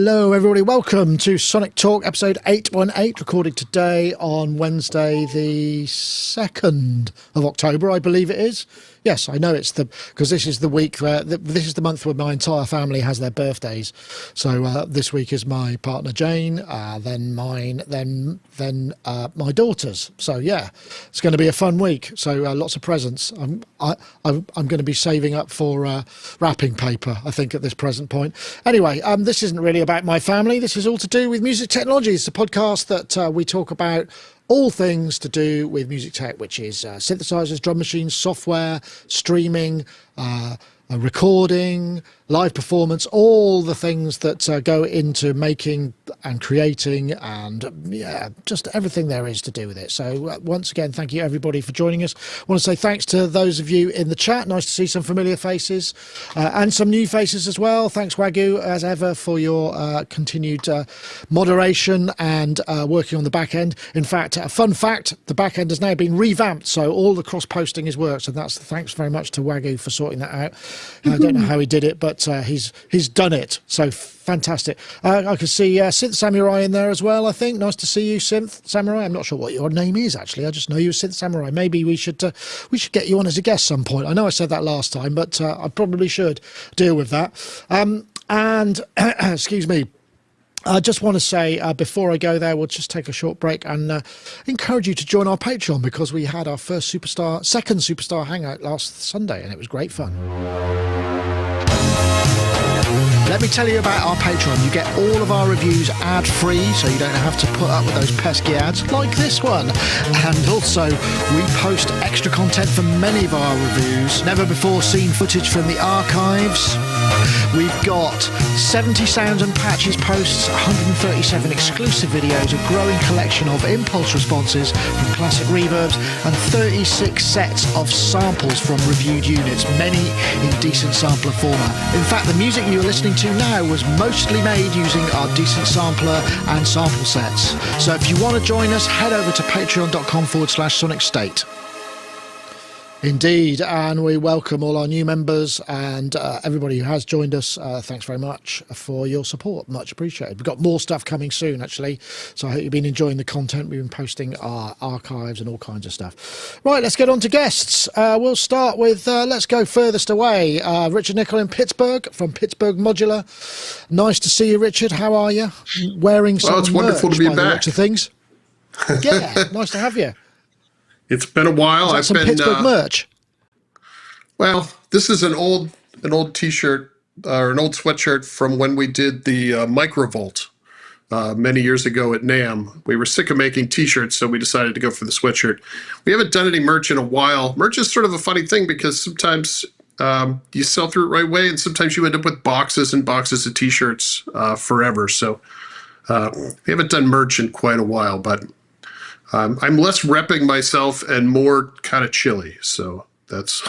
Hello, everybody. Welcome to Sonictalk, episode 818, recorded today on Wednesday, the 2nd of October, I believe it is. Yes, I know because this is the week where, this is the month where my entire family has their birthdays. So this week is my partner Jane, then mine, then my daughter's. So yeah, it's going to be a fun week. So lots of presents. I'm going to be saving up for wrapping paper, I think, at this present point. Anyway, this isn't really about my family. This is all to do with music technology. It's a podcast that we talk about all things to do with music tech, which is synthesizers, drum machines, software, streaming, recording, live performance, all the things that go into making and creating and just everything there is to do with it. So once again, thank you everybody for joining us. I want to say thanks to those of you in the chat. Nice to see some familiar faces and some new faces as well. Thanks Wagyu as ever for your continued moderation and working on the back end. In fact, a fun fact, the back end has now been revamped, so all the cross posting is worked. So that's thanks very much to Wagyu for sorting that out. I don't know how he did it, but he's done it. So fantastic. I can see Synth Samurai in there as well, I think. Nice to see you, Synth Samurai. I'm not sure what your name is, actually. I just know you as Synth Samurai. Maybe we should get you on as a guest some point. I know I said that last time, but I probably should deal with that. And excuse me. I just want to say, before I go there, we'll just take a short break and encourage you to join our Patreon, because we had our second Superstar Hangout last Sunday, and it was great fun. Let me tell you about our Patreon. You get all of our reviews ad-free, so you don't have to put up with those pesky ads like this one. And also, we post extra content for many of our reviews. Never before seen footage from the archives. We've got 70 sounds and patches posts, 137 exclusive videos, a growing collection of impulse responses from classic reverbs, and 36 sets of samples from reviewed units, many in decent sampler format. In fact, the music you're listening to now was mostly made using our decent sampler and sample sets. So if you want to join us, head over to patreon.com/Sonicstate. Indeed, and we welcome all our new members and everybody who has joined us. Thanks very much for your support. Much appreciated. We've got more stuff coming soon, actually, so I hope you've been enjoying the content. We've been posting our archives and all kinds of stuff. Right, let's get on to guests. We'll start with, let's go furthest away. Richard Nicol in Pittsburgh, from Pittsburgh Modular. Nice to see you, Richard. How are you? Wearing some it's wonderful to be back. Things. Yeah, nice to have you. It's been a while. I've been Pittsburgh merch. Well, this is an old T-shirt or an old sweatshirt from when we did the Microvolt many years ago at NAMM. We were sick of making T-shirts, so we decided to go for the sweatshirt. We haven't done any merch in a while. Merch is sort of a funny thing because sometimes you sell through it right away, and sometimes you end up with boxes and boxes of T-shirts forever. So we haven't done merch in quite a while, but I'm less repping myself and more kind of chilly, so that's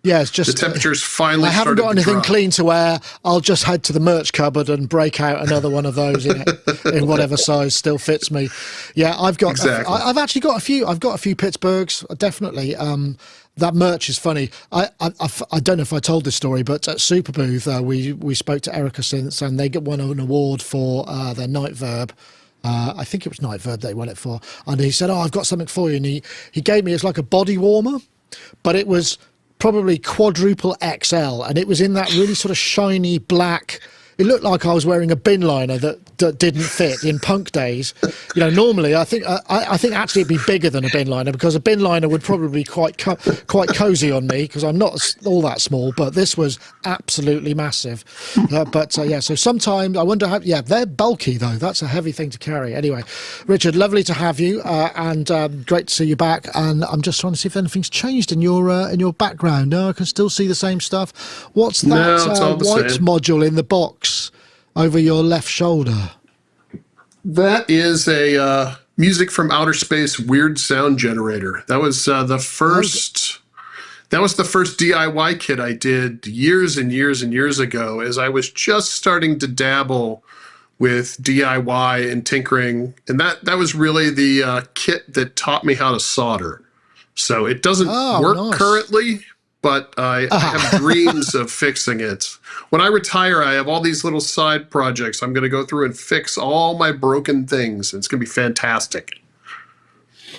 it's just the temperature's finally. I haven't got anything clean to wear. I'll just head to the merch cupboard and break out another one of those in whatever size still fits me. Yeah, I've got. Exactly. I've actually got a few. I've got a few Pittsburghs, definitely. That merch is funny. I don't know if I told this story, but at Superbooth we spoke to Erica Synths, and they won an award for their Night Verb. I think it was Night Verb they won it for. And he said, I've got something for you. And he gave me, it's like a body warmer, but it was probably quadruple XL. And it was in that really sort of shiny black. It looked like I was wearing a bin liner that didn't fit in punk days. You know, normally I think actually it'd be bigger than a bin liner, because a bin liner would probably be quite cozy on me, because I'm not all that small. But this was absolutely massive. So sometimes I wonder how. Yeah, they're bulky though. That's a heavy thing to carry. Anyway, Richard, lovely to have you, and great to see you back. And I'm just trying to see if anything's changed in your background. No, I can still see the same stuff. What's that white module in the box over your left shoulder? That is a music from outer space weird sound generator. That was the first. That was the first DIY kit I did years and years and years ago, as I was just starting to dabble with DIY and tinkering, and that was really the kit that taught me how to solder. So it doesn't work currently, but I have dreams of fixing it. When I retire, I have all these little side projects. I'm going to go through and fix all my broken things. It's going to be fantastic.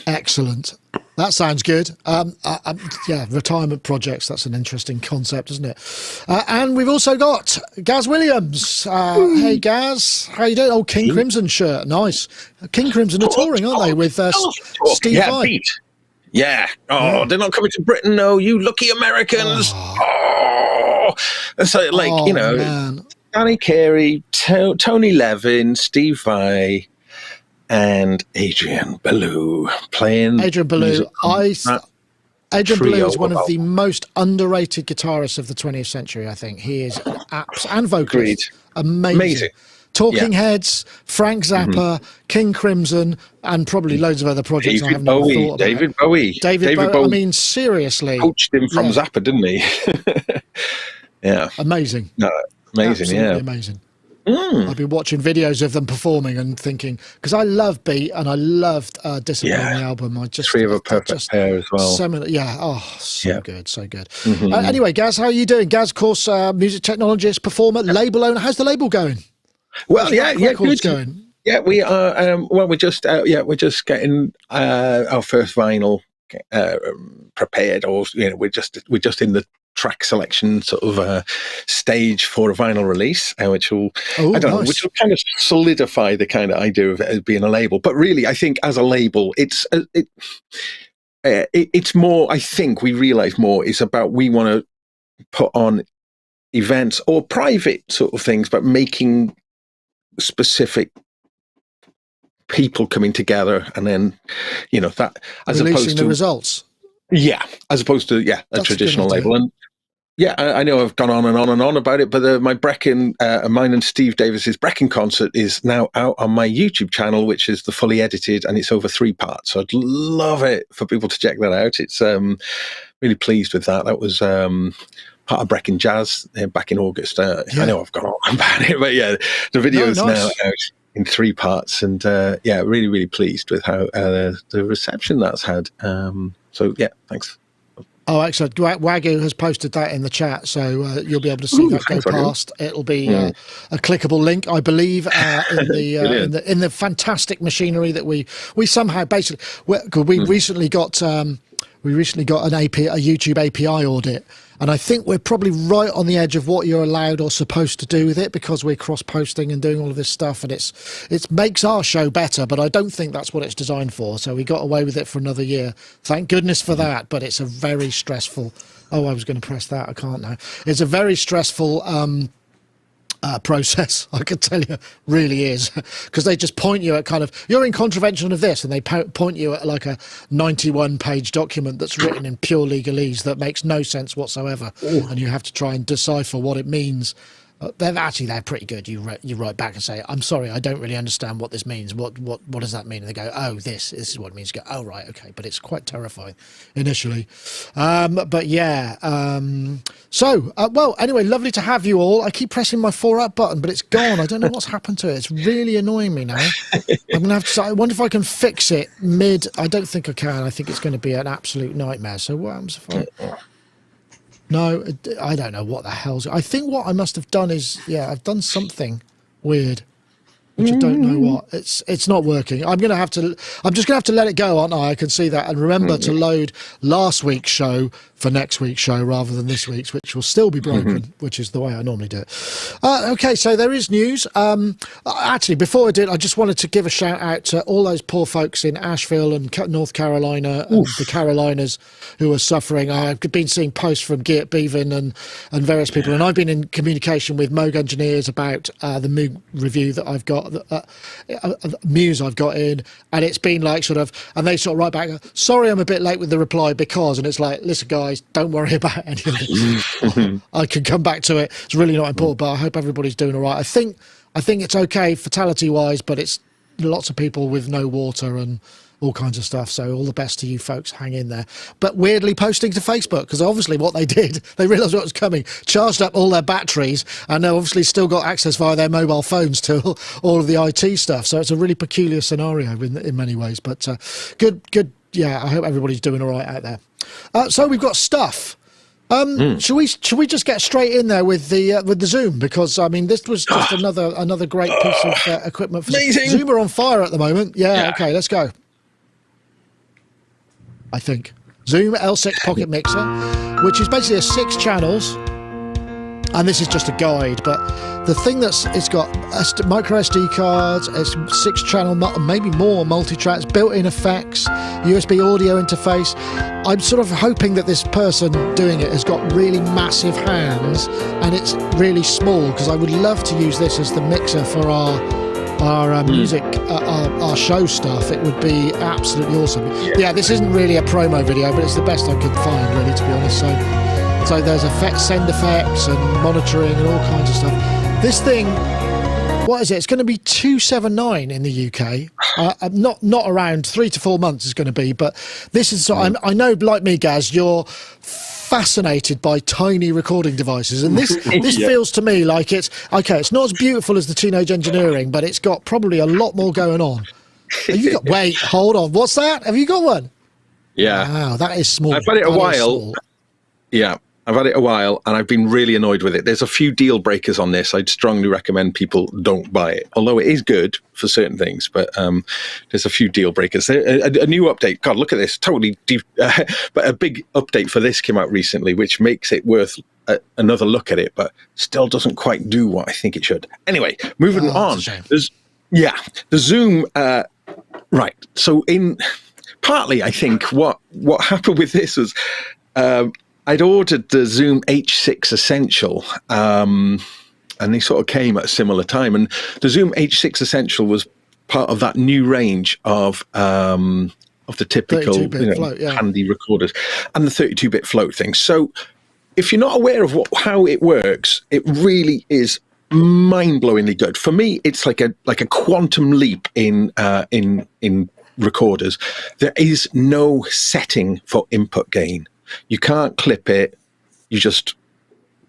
Excellent. That sounds good. Yeah, retirement projects. That's an interesting concept, isn't it? And we've also got Gaz Williams. Hey, Gaz. How you doing? Oh, King Crimson shirt. Nice. King Crimson are touring, aren't they, with Steve Vai? Yeah. Oh, they're not coming to Britain, no. You lucky Americans. Oh. So, man. Danny Carey, Tony Levin, Steve Vai, and Adrian Belew playing. Adrian Belew. Adrian Belew is one of the most underrated guitarists of the 20th century, I think. He is and vocalist. Amazing. Talking Heads, Frank Zappa, King Crimson, and probably loads of other projects I haven't even thought about. David Bowie. David Bowie. I mean, seriously. Poached him from Zappa, didn't he? Yeah. Amazing. No, amazing, absolutely amazing. I've been watching videos of them performing and thinking, because I love Beat and I loved Discipline, the album. Three of a perfect pair as well. So good, so good. Anyway, Gaz, how are you doing? Gaz, of course, music technologist, performer, label owner. How's the label going? Well, good. Going? Yeah, we are. We're just getting our first vinyl prepared, or we're just in the track selection sort of stage for a vinyl release, which will which will kind of solidify the kind of idea of it as being a label. But really, I think as a label, it's more. I think we realize more is about we want to put on events or private sort of things, but making specific people coming together, and then that as releasing opposed to the results. Yeah, as opposed to a traditional label. And I know I've gone on and on and on about it, but my Brecon, mine and Steve Davis's Brecon concert is now out on my YouTube channel, which is the fully edited, and it's over 3 parts. So I'd love it for people to check that out. It's really pleased with that. That was part of Brecon Jazz back in August. I know I've gone on about it, but the video is now out in 3 parts, and really, really pleased with how the reception that's had. So thanks. Oh, excellent. Wagyu has posted that in the chat, so you'll be able to see that go past. It'll be a clickable link, I believe, in the fantastic machinery that we somehow basically we recently got an API, a YouTube API audit, and I think we're probably right on the edge of what you're allowed or supposed to do with it, because we're cross-posting and doing all of this stuff, and it makes our show better, but I don't think that's what it's designed for. So we got away with it for another year. Thank goodness for that, but it's a very stressful... Oh, I was going to press that. I can't now. It's a very stressful... process, I can tell you, really is, because they just point you at kind of, you're in contravention of this, and they point you at like a 91-page document that's written in pure legalese that makes no sense whatsoever. And you have to try and decipher what it means. They're pretty good. You write back and say, I'm sorry, I don't really understand what this means. What does that mean? And they go, oh, this is what it means. You go, oh, right, okay. But it's quite terrifying initially. Well, anyway, lovely to have you all. I keep pressing my 4-up button, but it's gone. I don't know what's happened to it. It's really annoying me now. I'm going to have to say, I wonder if I can fix it mid. I don't think I can. I think it's going to be an absolute nightmare. So what happens if I... No, I don't know what the hell's... I think what I must have done is, I've done something weird, which I don't know what. It's not working. I'm just going to have to let it go, aren't I? I can see that. And remember to load last week's show for next week's show rather than this week's, which will still be broken, which is the way I normally do it. Okay, so there is news. Actually, before I did, I just wanted to give a shout out to all those poor folks in Asheville and North Carolina and the Carolinas who are suffering. I've been seeing posts from Geert Bevan and various people, and I've been in communication with Moog engineers about the Moog review that I've got, Muse I've got in, and it's been like sort of, and they sort of write back, sorry I'm a bit late with the reply because, and it's like, listen guys, don't worry about any of this. I can come back to it. It's really not important, but I hope everybody's doing all right. I think it's okay fatality wise, but it's lots of people with no water and all kinds of stuff. So all the best to you folks. Hang in there. But weirdly posting to Facebook, because obviously what they did, they realised what was coming, charged up all their batteries, and they obviously still got access via their mobile phones to all of the IT stuff. So it's a really peculiar scenario in many ways. But good. Yeah, I hope everybody's doing all right out there. So we've got stuff. Should we just get straight in there with the Zoom, because I mean this was just another great piece of equipment. Amazing. Zoom are on fire at the moment. Yeah. Okay, let's go. I think Zoom L6 Pocket Mixer, which is basically a 6 channels, and this is just a guide. But the thing it's got micro SD cards, it's 6 channel, maybe more multi-tracks, built-in effects, USB audio interface. I'm sort of hoping that this person doing it has got really massive hands and it's really small, because I would love to use this as the mixer for our music, our show stuff. It would be absolutely awesome. Yeah, this isn't really a promo video, but it's the best I could find, really, to be honest. So there's sound effects and monitoring and all kinds of stuff. This thing, what is it? It's going to be $279 in the UK. Not around 3 to 4 months is going to be, but this is. I know, like me, Gaz, you're fascinated by tiny recording devices, and this feels to me like it's okay. It's not as beautiful as the Teenage Engineering, but it's got probably a lot more going on. Wait, hold on. What's that? Have you got one? Yeah. Wow, that is small. I've had it a while. Yeah. I've had it a while and I've been really annoyed with it. There's a few deal breakers on this. I'd strongly recommend people don't buy it, although it is good for certain things, but there's a few deal breakers. A new update, God, look at this, totally deep, but a big update for this came out recently, which makes it worth another look at it, but still doesn't quite do what I think it should. Anyway, moving on. The Zoom, right. So partly, I think what happened with this was, I'd ordered the Zoom H6 Essential, and they sort of came at a similar time. And the Zoom H6 Essential was part of that new range of the typical float, handy recorders, and the 32-bit float thing. So, if you're not aware of how it works, it really is mind-blowingly good. For me, it's like a quantum leap in recorders. There is no setting for input gain. You can't clip it. You just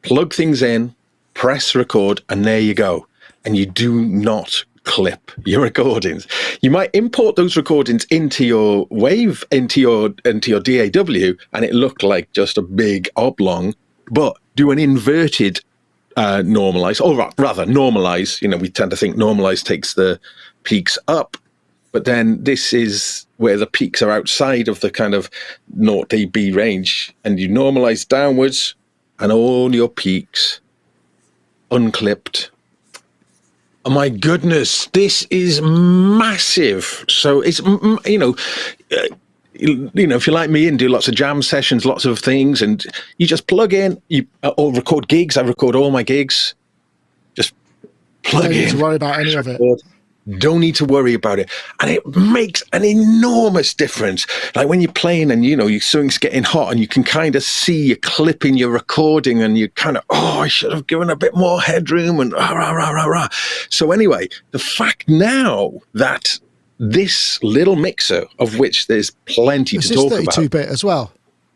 plug things in, press record, and there you go. And you do not clip your recordings. You might import those recordings into your wave, into your DAW, and it looked like just a big oblong, but do an inverted normalize, or rather normalize. We tend to think normalize takes the peaks up, but then this is where the peaks are outside of the kind of 0 dB range, and you normalize downwards, and all your peaks unclipped. Oh my goodness, this is massive. So it's, if you're like me and do lots of jam sessions, lots of things, and you just plug in, or record gigs. I record all my gigs. Just plug in. Don't need to worry about any of it. Don't need to worry about it. And it makes an enormous difference. Like when you're playing and, something's getting hot and you can kind of see you clipping your recording and you kind of, I should have given a bit more headroom and rah, rah, rah, rah, rah. So anyway, the fact now that this little mixer, of which there's plenty to talk about. 32-bit as well.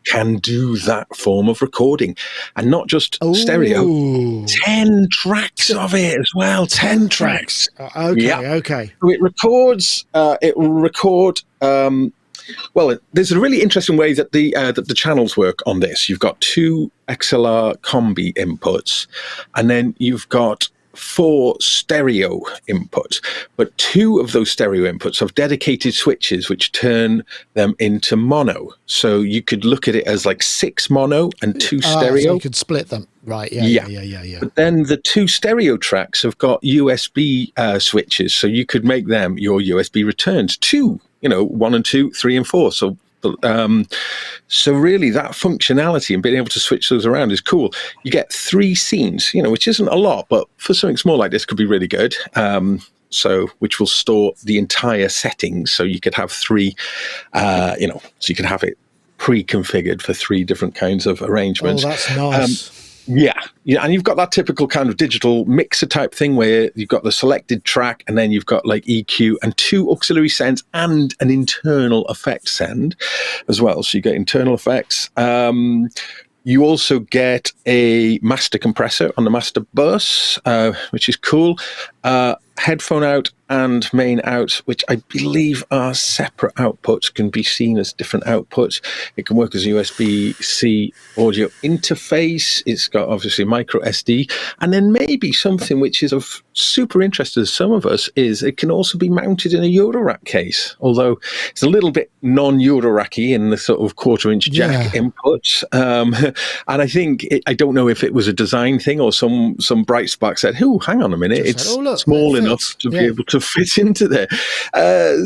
Can do that form of recording, and not just stereo. 10 tracks of it as well. 10 tracks. Okay. So it records. It will record. Well, there's a really interesting way that the channels work on this. You've got 2 XLR combi inputs, and then you've got 4 stereo inputs, but 2 of those stereo inputs have dedicated switches which turn them into mono. So you could look at it as like 6 mono and 2 stereo. So you could split them, right? Yeah. But then the 2 stereo tracks have got USB switches, so you could make them your USB returns. 2, 1 and 2, 3 and 4. So really that functionality and being able to switch those around is cool. You get 3 scenes, which isn't a lot, but for something small like this could be really good. Which will store the entire settings. So you could have 3, so you could have it pre-configured for 3 different kinds of arrangements. Oh, that's nice. Yeah, and you've got that typical kind of digital mixer type thing where you've got the selected track and then you've got like EQ and 2 auxiliary sends and an internal effect send as well. So you get internal effects. You also get a master compressor on the master bus, which is cool. headphone out and main out, which I believe are separate outputs, can be seen as different outputs. It can work as a USB-C audio interface. It's got obviously micro SD, and then maybe something which is of super interest to some of us is it can also be mounted in a Eurorack case, although it's a little bit non-Euroracky in the sort of 1/4-inch jack inputs. And I think, I don't know if it was a design thing or some bright spark said, oh, hang on a minute, it's small enough to be able to fit into there.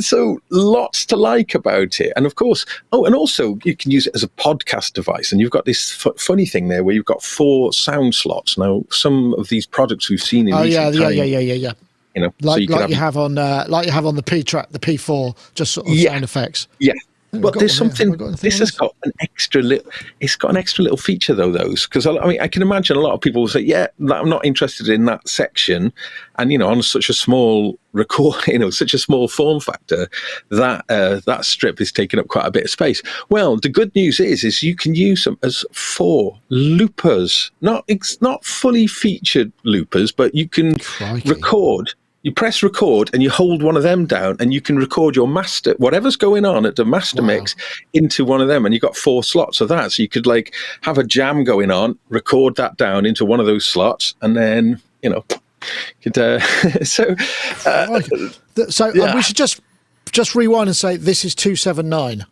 So lots to like about it. And of course, and also you can use it as a podcast device. And you've got this funny thing there where you've got 4 sound slots. Now, some of these products we've seen in recent times, yeah. You know, like you have on the P-track, the P4, just sort of sound effects. Yeah. But there's something. This has got an extra little. It's got an extra little feature though. Those, because I mean, I can imagine a lot of people will say, "Yeah, I'm not interested in that section," and on such a small such a small form factor, that strip is taking up quite a bit of space. Well, the good news is you can use them as 4 loopers, not fully featured loopers, but you can record. You press record and you hold one of them down and you can record your master, whatever's going on at the master mix, into one of them, and you've got 4 slots of that. So you could have a jam going on, record that down into one of those slots, and then, could, so we should just rewind and say this is 279.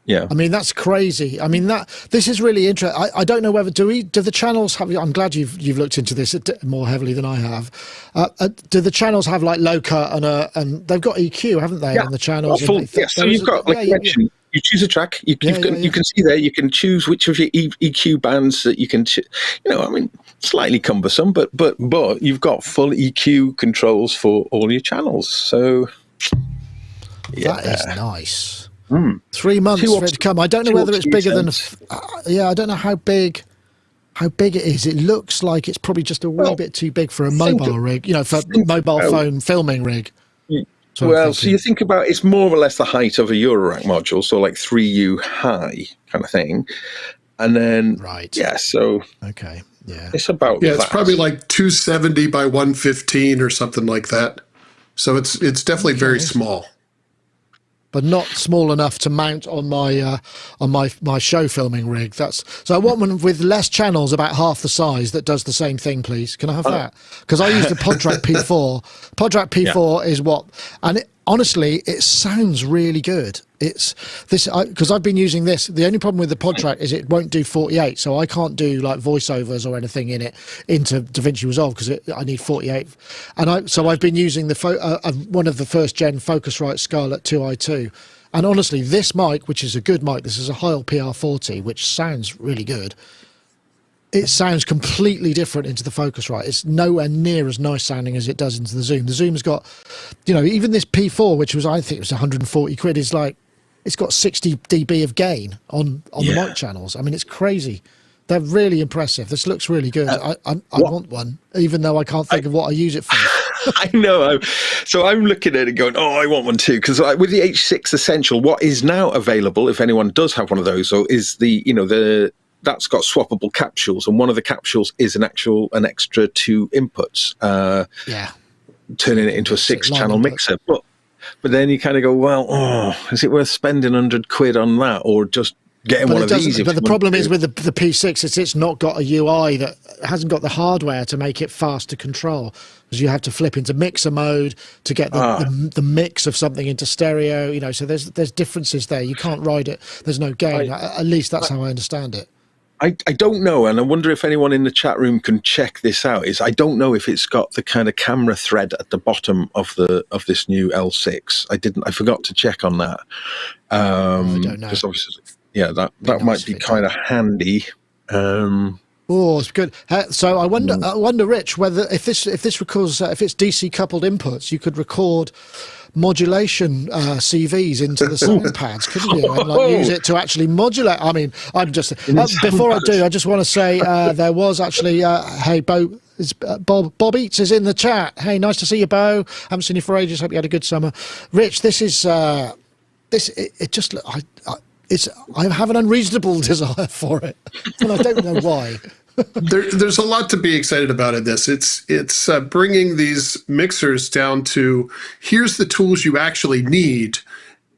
Yeah, I mean, that's crazy. I mean, this is really interesting. I don't know whether do the channels have? I'm glad you've looked into this more heavily than I have. Do the channels have like low cut and they've got EQ, haven't they? On the channels. So you've got you choose a track. You can see there. You can choose which of your EQ bands that you can. I mean, slightly cumbersome, but you've got full EQ controls for all your channels. So that is nice. 3 months for it to come. I don't know whether it's bigger than. I don't know how big it is. It looks like it's probably just a wee bit too big for a mobile rig. For mobile phone filming rig. So you think about it's more or less the height of a Eurorack module, so like 3U high kind of thing, and then So okay, it's about it's probably like 270 by 115 or something like that. So it's definitely very small. But not small enough to mount on my show filming rig. So I want one with less channels, about half the size, that does the same thing, please. Can I have that? Because I use the PodTrack P4. PodTrack P4 is honestly, it sounds really good. It's this because I've been using this. The only problem with the PodTrack is it won't do 48, so I can't do like voiceovers or anything in it into DaVinci Resolve because I need 48. And I've been using one of the first gen Focusrite Scarlett 2i2. And honestly, this mic, which is a good mic, this is a Heil PR40, which sounds really good. It sounds completely different into the Focusrite. It's nowhere near as nice sounding as it does into the Zoom. The Zoom's got, even this P4, which I think it was 140 quid, is like, it's got 60 dB of gain on the mic channels. I mean, it's crazy. They're really impressive. This looks really good. I want one, even though I can't think of what I use it for. I know. So I'm looking at it going, I want one too. Because with the H6 Essential, what is now available, if anyone does have one of those, is that's got swappable capsules, and one of the capsules is an extra 2 inputs. Turning it into a 6-channel mixer. But then you kind of go, is it worth spending 100 quid on that, or just getting one of these? But the problem is with the P6, it's not got a UI that hasn't got the hardware to make it fast to control, because you have to flip into mixer mode to get the mix of something into stereo. So there's differences there. You can't ride it. There's no gain. At least that's how I understand it. I don't know, and I wonder if anyone in the chat room can check this out. I don't know if it's got the kind of camera thread at the bottom of this new L6. I forgot to check on that. I don't know. Obviously, that might be kind of handy. It's good. So I wonder, Rich, whether if this records if it's DC coupled inputs, you could record modulation CVs into the sound pads, couldn't you? And use it to actually modulate. I mean, I'm just before I do, I just want to say there was actually hey Bo. Bob Eats is in the chat. Hey, nice to see you, Bo. Haven't seen you for ages. Hope you had a good summer. Rich, this is I have an unreasonable desire for it, and I don't know why. There's a lot to be excited about in this. It's bringing these mixers down to here's the tools you actually need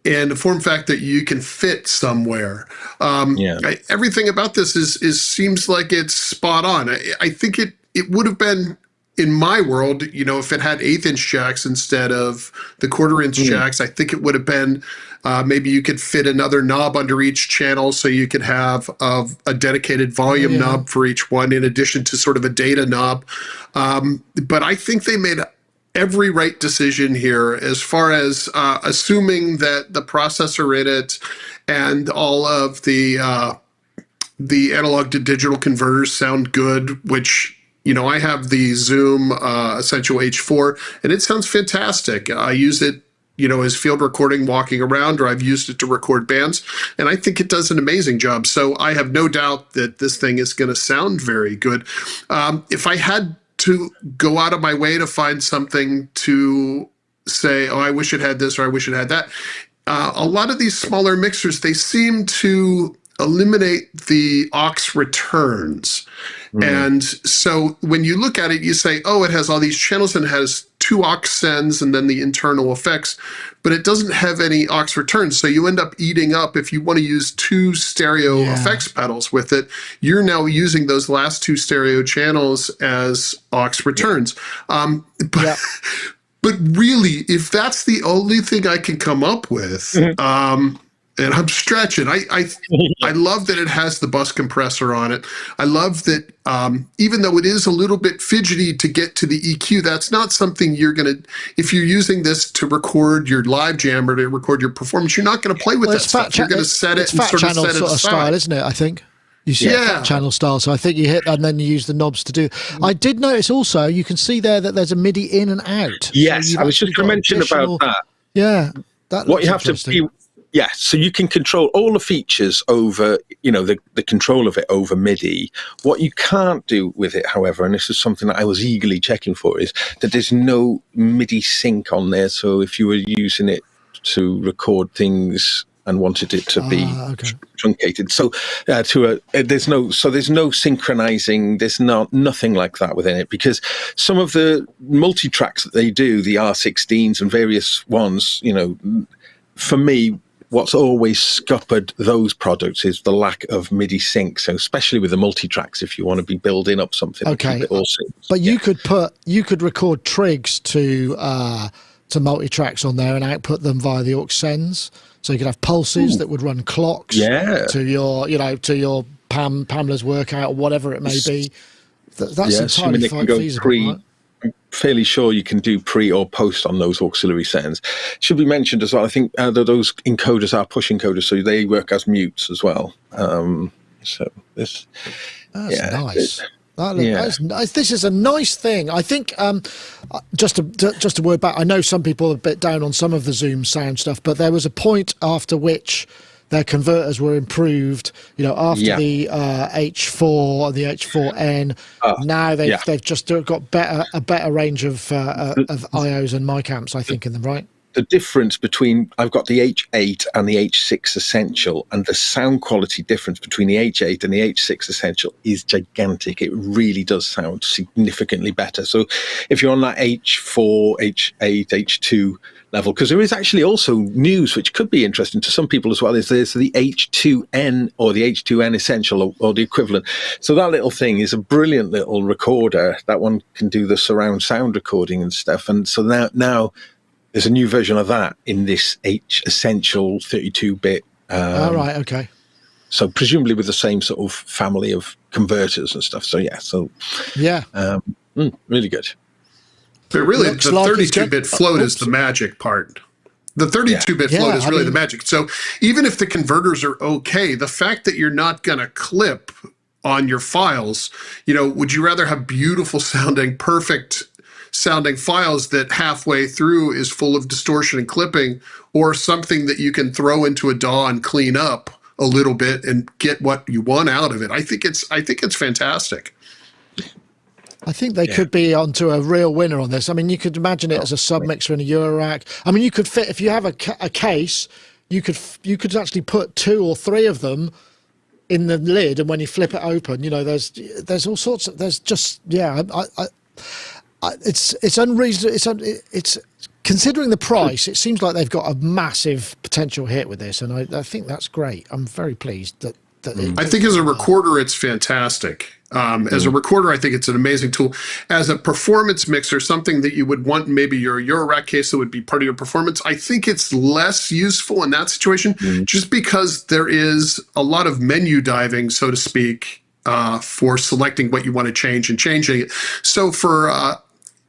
and a form factor that you can fit somewhere. Everything about this is seems like it's spot on. I think it would have been, in my world, if it had 1/8-inch jacks instead of the 1/4-inch jacks, I think it would have been maybe you could fit another knob under each channel, so you could have a dedicated volume knob for each one, in addition to sort of a data knob. But I think they made every right decision here as far as assuming that the processor in it and all of the analog to digital converters sound good, which I have the Zoom Essential H4, and it sounds fantastic. I use it, as field recording walking around, or I've used it to record bands, and I think it does an amazing job. So I have no doubt that this thing is going to sound very good. If I had to go out of my way to find something to say, oh, I wish it had this or I wish it had that, a lot of these smaller mixers, they seem to eliminate the aux returns. And so when you look at it, you say, oh, it has all these channels and it has 2 aux sends and then the internal effects, but it doesn't have any aux returns. So you end up eating up, if you want to use 2 stereo effects pedals with it, you're now using those last 2 stereo channels as aux returns. But really, if that's the only thing I can come up with, and I'm stretching. I love that it has the bus compressor on it. I love that even though it is a little bit fidgety to get to the EQ, that's not something you're going to, if you're using this to record your live jam or to record your performance, you're not going to play with that stuff. You're going to set it and sort of set it aside. Style, isn't it, I think? You see fat channel style, so I think you hit and then you use the knobs to do. I did notice also, you can see there that there's a MIDI in and out. Yes, I was just going to mention about that. Yeah. What you have to be... Yeah, so you can control all the features over, the control of it over MIDI. What you can't do with it, however, and this is something that I was eagerly checking for, is that there's no MIDI sync on there. So if you were using it to record things and wanted it to be truncated, so there's no synchronizing. There's nothing like that within it, because some of the multi-tracks that they do, the R16s and various ones, for me, what's always scuppered those products is the lack of MIDI sync. So especially with the multi-tracks, if you want to be building up something, okay. Keep it all synced. But you could record trigs to multi-tracks on there and output them via the aux sends. So you could have pulses that would run clocks to your, to your Pamela's workout or whatever it may be. That's entirely feasible, right? I'm fairly sure you can do pre or post on those auxiliary sends. Should be mentioned as well, I think that those encoders are push encoders, so they work as mutes as well. So this... That's nice. That's nice. This is a nice thing. I think, just a word back, I know some people are a bit down on some of the Zoom sound stuff, but there was a point after which their converters were improved, after the H4 and the H4N. Now they've just got a better range of IOs and mic amps, I think, in them, right? The difference between, I've got the H8 and the H6 Essential, and the sound quality difference between the H8 and the H6 Essential is gigantic. It really does sound significantly better. So if you're on that H4, H8, H2 level, because there is actually also news which could be interesting to some people as well, is there's the H2N or the H2N Essential or the equivalent. So that little thing is a brilliant little recorder. That one can do the surround sound recording and stuff. And so now there's a new version of that in this H Essential 32-bit. Right, okay. So presumably with the same sort of family of converters and stuff. So really good. But really, the 32-bit float is the magic part. The 32-bit float is really the magic. So even if the converters are okay, the fact that you're not going to clip on your files, would you rather have beautiful sounding, perfect sounding files that halfway through is full of distortion and clipping, or something that you can throw into a DAW and clean up a little bit and get what you want out of it? I think it's fantastic. I think they could be onto a real winner on this. I mean, you could imagine it as a submixer in a Eurorack. I mean, you could fit, if you have a case, you could actually put 2 or 3 of them in the lid, and when you flip it open, there's all sorts of, there's just, it's unreasonable. It's considering the price, it seems like they've got a massive potential hit with this, and I think that's great. I'm very pleased that I think as a recorder, it's fantastic. As a recorder, I think it's an amazing tool. As a performance mixer, something that you would want, maybe your Eurorack case that would be part of your performance, I think it's less useful in that situation, just because there is a lot of menu diving, so to speak, for selecting what you want to change and changing it. So for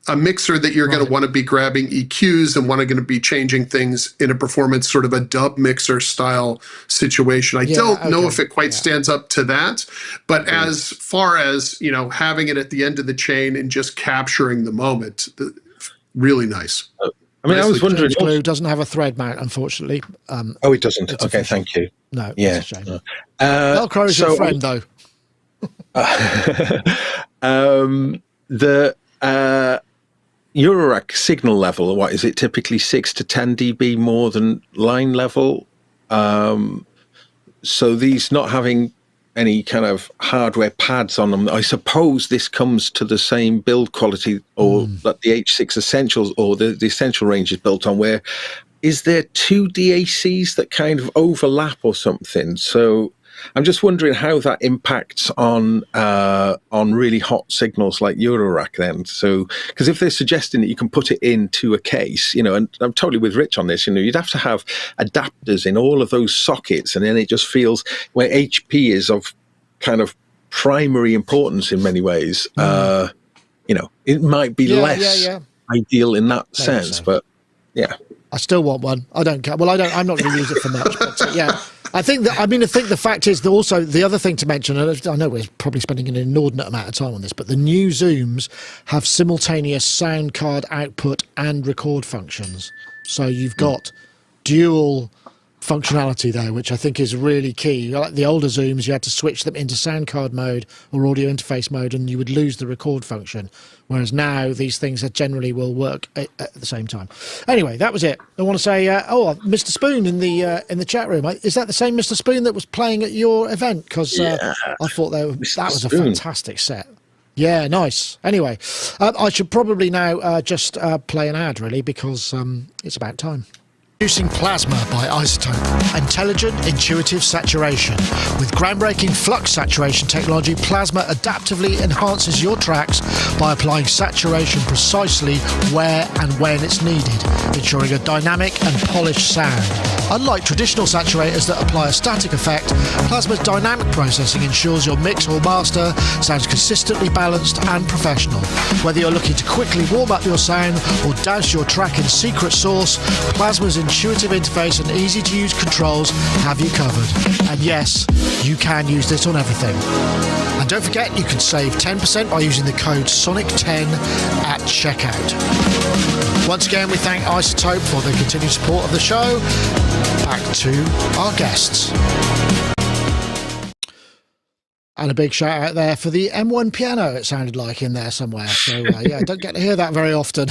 a mixer that you're going to want to be grabbing EQs and going to be changing things in a performance, sort of a dub mixer style situation. I don't know if it quite stands up to that, but as far as, having it at the end of the chain and just capturing the moment, really nice. I mean, I was wondering. Glue doesn't have a thread mount, unfortunately. It doesn't. Okay, thank you. No, yeah. It's a shame. Velcro is your friend, though. The Eurorack signal level, what is it, typically 6 to 10 dB more than line level? So these not having any kind of hardware pads on them, I suppose this comes to the same build quality or that the H6 Essentials or the Essential range is built on, where is there 2 DACs that kind of overlap or something? So I'm just wondering how that impacts on really hot signals like Eurorack then. So, because if they're suggesting that you can put it into a case, and I'm totally with Rich on this, you'd have to have adapters in all of those sockets, and then it just feels where HP is of kind of primary importance in many ways. It might be less ideal in that sense, but yeah. I still want one. I don't care. Well, I'm not going to use it for much, but yeah. I think the fact is that also the other thing to mention, and I know we're probably spending an inordinate amount of time on this, but the new Zooms have simultaneous sound card output and record functions. So you've got dual functionality there, which I think is really key. Like the older Zooms, you had to switch them into sound card mode or audio interface mode, and you would lose the record function. Whereas now these things generally will work at the same time. Anyway, that was it. I want to say, Mr. Spoon in the chat room. Is that the same Mr. Spoon that was playing at your event? Because I thought that was a fantastic set. Yeah, nice. Anyway, I should probably now just play an ad, really, because it's about time. Producing Plasma by iZotope. Intelligent, intuitive saturation. With groundbreaking flux saturation technology, Plasma adaptively enhances your tracks by applying saturation precisely where and when it's needed, ensuring a dynamic and polished sound. Unlike traditional saturators that apply a static effect, Plasma's dynamic processing ensures your mix or master sounds consistently balanced and professional. Whether you're looking to quickly warm up your sound or douse your track in secret sauce, Plasma's intuitive interface and easy-to-use controls have you covered. And yes, you can use this on everything. And don't forget, you can save 10% by using the code SONIC10 at checkout. Once again, we thank iZotope for the continued support of the show. Back to our guests. And a big shout out there for the M1 piano, it sounded like in there somewhere. So, don't get to hear that very often.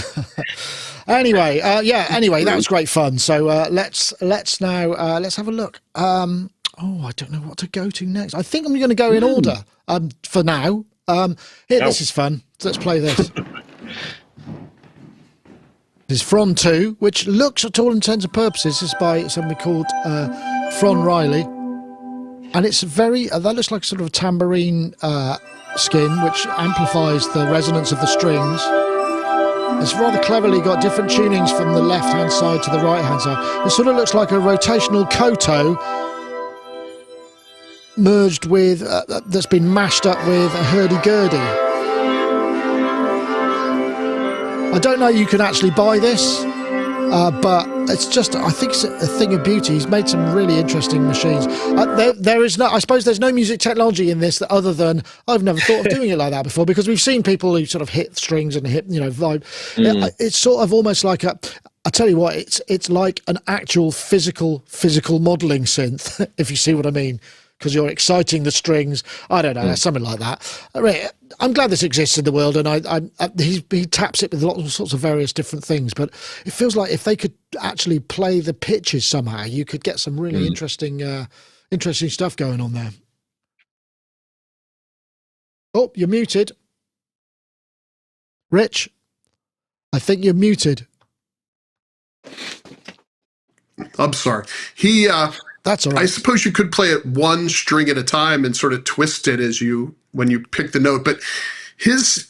Anyway, that was great fun. So let's have a look. I don't know what to go to next. I think I'm going to go in order for now. This is fun. Let's play this. This is Fron2, which looks, at all intents and purposes, is by somebody called Fron Riley. And it's that looks like sort of a tambourine skin, which amplifies the resonance of the strings. It's rather cleverly got different tunings from the left-hand side to the right-hand side. It sort of looks like a rotational koto merged with, that's been mashed up with a hurdy-gurdy. I don't know you can actually buy this, but it's just, I think it's a thing of beauty. He's made some really interesting machines. There is no, I suppose there's no music technology in this other than, I've never thought of doing it like that before, because we've seen people who sort of hit strings and hit, vibe. It's sort of almost like I tell you what, it's like an actual physical modeling synth, if you see what I mean, because you're exciting the strings. I don't know, something like that. I'm glad this exists in the world, and he taps it with lots of sorts of various different things. But it feels like if they could actually play the pitches somehow, you could get some really interesting stuff going on there. Oh, you're muted. Rich, I think you're muted. I'm sorry. That's all right. I suppose you could play it one string at a time and sort of twist it when you pick the note. But he has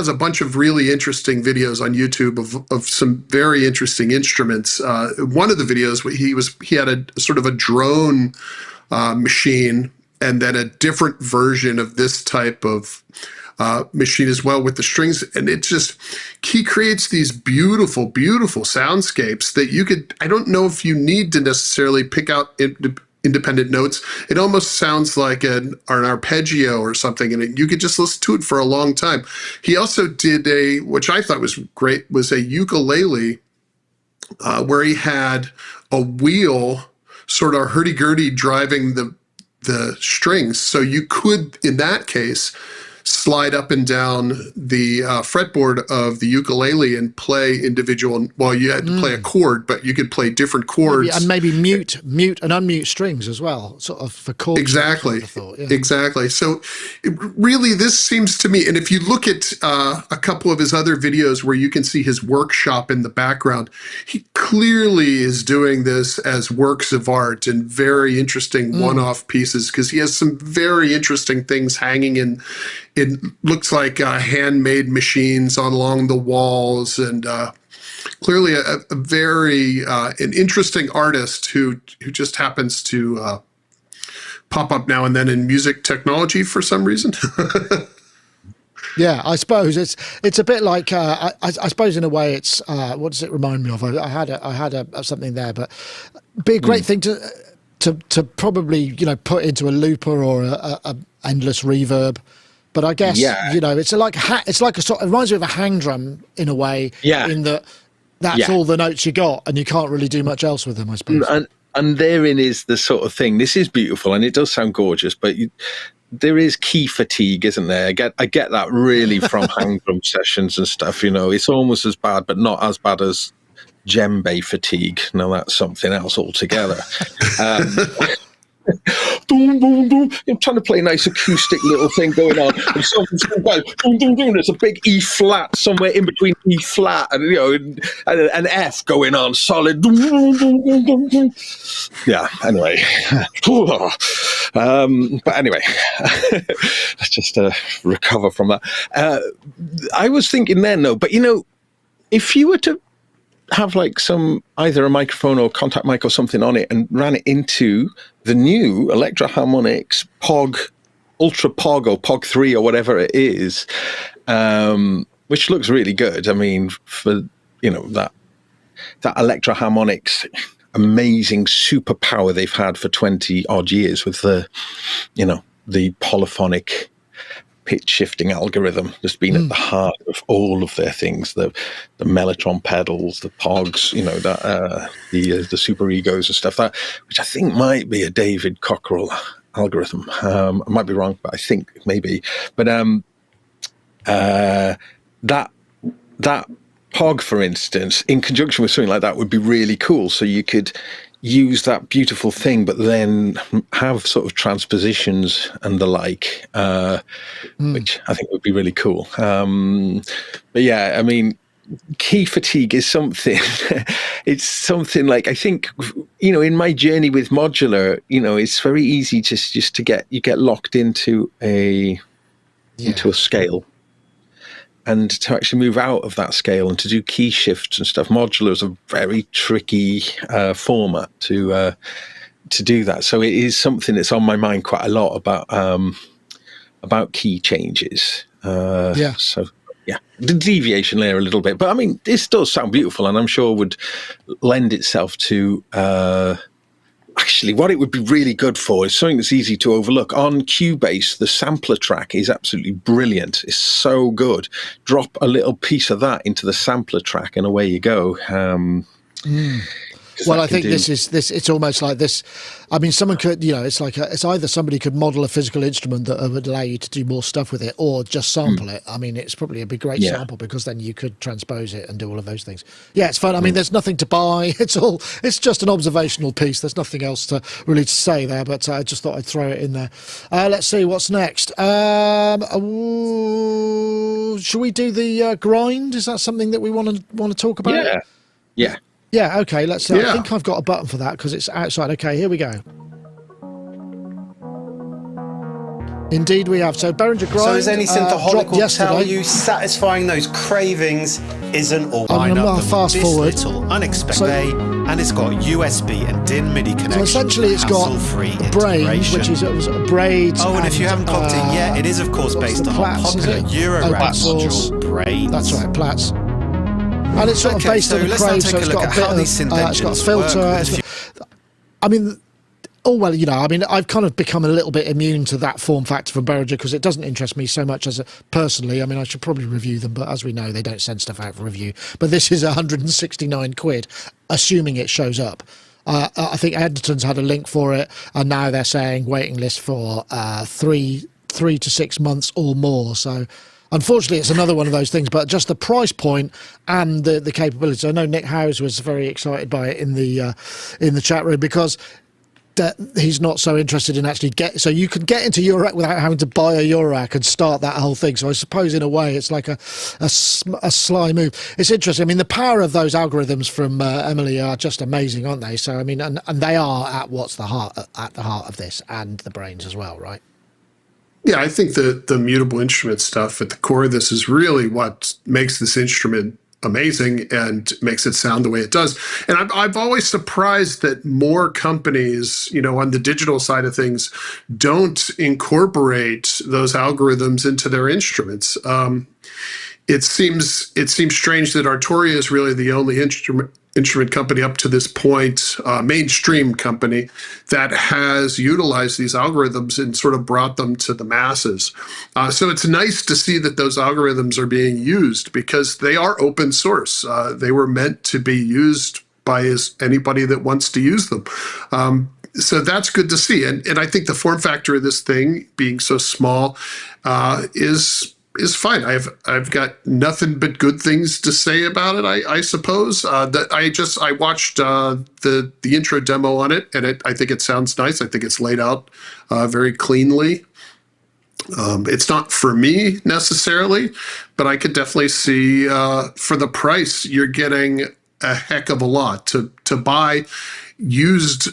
a bunch of really interesting videos on YouTube of some very interesting instruments. One of the videos he had a sort of a drone machine, and then a different version of this type of machine as well with the strings. And he creates these beautiful, beautiful soundscapes that I don't know if you need to necessarily pick out independent notes. It almost sounds like an arpeggio or something, and you could just listen to it for a long time. He also did which I thought was great, was a ukulele where he had a wheel sort of hurdy-gurdy driving the strings. So you could, in that case, slide up and down the fretboard of the ukulele and play individual. Well, you had to play a chord, but you could play different chords. Maybe mute and unmute strings as well, sort of for chords. Exactly. Thought, yeah. Exactly. So really, this seems to me, and if you look at a couple of his other videos where you can see his workshop in the background, he clearly is doing this as works of art and very interesting one-off pieces, because he has some very interesting things hanging in. It looks like handmade machines along the walls, and clearly a very an interesting artist who just happens to pop up now and then in music technology for some reason. Yeah, I suppose it's a bit like I suppose in a way it's what does it remind me of? I had something there, but be a great thing to probably put into a looper or a endless reverb. But I guess it's like a sort. It reminds me of a hang drum in a way. Yeah. In that's all the notes you got, and you can't really do much else with them, I suppose. And therein is the sort of thing. This is beautiful, and it does sound gorgeous, but there is key fatigue, isn't there? I get that really from hang drum sessions and stuff. It's almost as bad, but not as bad as djembe fatigue. Now that's something else altogether. Boom, boom, boom. I'm trying to play a nice acoustic little thing going on, and something's going by. Boom, boom, boom. There's a big E flat somewhere in between E flat and an F going on, solid. Boom, boom, boom, boom, boom, boom. Yeah. Anyway, but anyway, let's just recover from that. I was thinking then, though, but if you were to have like either a microphone or contact mic or something on it and ran it into the new Electro Harmonix POG, Ultra POG or POG 3 or whatever it is, which looks really good. I mean, for, that Electro Harmonix amazing superpower they've had for 20 odd years with the polyphonic pitch shifting algorithm that's been at the heart of all of their things, the Mellotron pedals, the Pogs, the super egos and stuff, which I think might be a David Cockrell algorithm. I might be wrong, but I think maybe. But that Pog, for instance, in conjunction with something like that would be really cool. So you could use that beautiful thing, but then have sort of transpositions and the like, which I think would be really cool. But yeah, I mean, key fatigue is something. It's something like, I think, in my journey with Modular, it's very easy just to get locked into a scale. And to actually move out of that scale and to do key shifts and stuff, Modular is a very tricky format to do that. So it is something that's on my mind quite a lot about key changes. So yeah, the deviation layer a little bit, but I mean, this does sound beautiful, and I'm sure would lend itself to. Actually, what it would be really good for is something that's easy to overlook. On Cubase, the sampler track is absolutely brilliant. It's so good. Drop a little piece of that into the sampler track, and away you go. Well, I think this. It's almost like this. I mean, someone could, it's like it's either somebody could model a physical instrument that would allow you to do more stuff with it, or just sample it. I mean, it's probably a great sample, because then you could transpose it and do all of those things. Yeah, it's fun. I mean, there's nothing to buy. It's just an observational piece. There's nothing else to say there. But I just thought I'd throw it in there. Let's see what's next. Should we do the grind? Is that something that we want to talk about? Yeah, okay, let's I think I've got a button for that because it's outside. Okay, here we go. Indeed we have. So Behringer Grind. So as any synthaholic will tell you, satisfying those cravings isn't all. I'm going to fast forward. Little unexpected, and it's got USB and DIN MIDI connection. So essentially it's got Brains, which is braids. Oh, and if you haven't clocked in yet, it is of course based on popular Eurorack module, Brains. That's right, Platts. And it's sort of based on the Crave, so it's got a bit of, it's got a filter. I mean, I've kind of become a little bit immune to that form factor from Behringer because it doesn't interest me so much as personally. I mean, I should probably review them, but as we know, they don't send stuff out for review. But this is 169 quid, assuming it shows up. I think Editon's had a link for it, and now they're saying waiting list for 3 to 6 months or more. So unfortunately, it's another one of those things, but just the price point and the capabilities. I know Nick Howes was very excited by it in the chat room because he's not so interested in actually so you can get into Eurorack without having to buy a Eurorack and start that whole thing. So I suppose in a way it's like a sly move. It's interesting. I mean, the power of those algorithms from Emily are just amazing, aren't they? So I mean, and they are at the heart of this, and the Brains as well, right? Yeah, I think the mutable instrument stuff at the core of this is really what makes this instrument amazing and makes it sound the way it does. And I've always surprised that more companies, on the digital side of things, don't incorporate those algorithms into their instruments. It seems strange that Arturia is really the only instrument company up to this point, mainstream company, that has utilized these algorithms and sort of brought them to the masses. So it's nice to see that those algorithms are being used because they are open source. They were meant to be used by anybody that wants to use them. So that's good to see. And I think the form factor of this thing being so small is fine. I've got nothing but good things to say about it. I suppose that I watched the intro demo on it, and I think it sounds nice. I think it's laid out very cleanly. It's not for me necessarily, but I could definitely see for the price you're getting a heck of a lot to buy used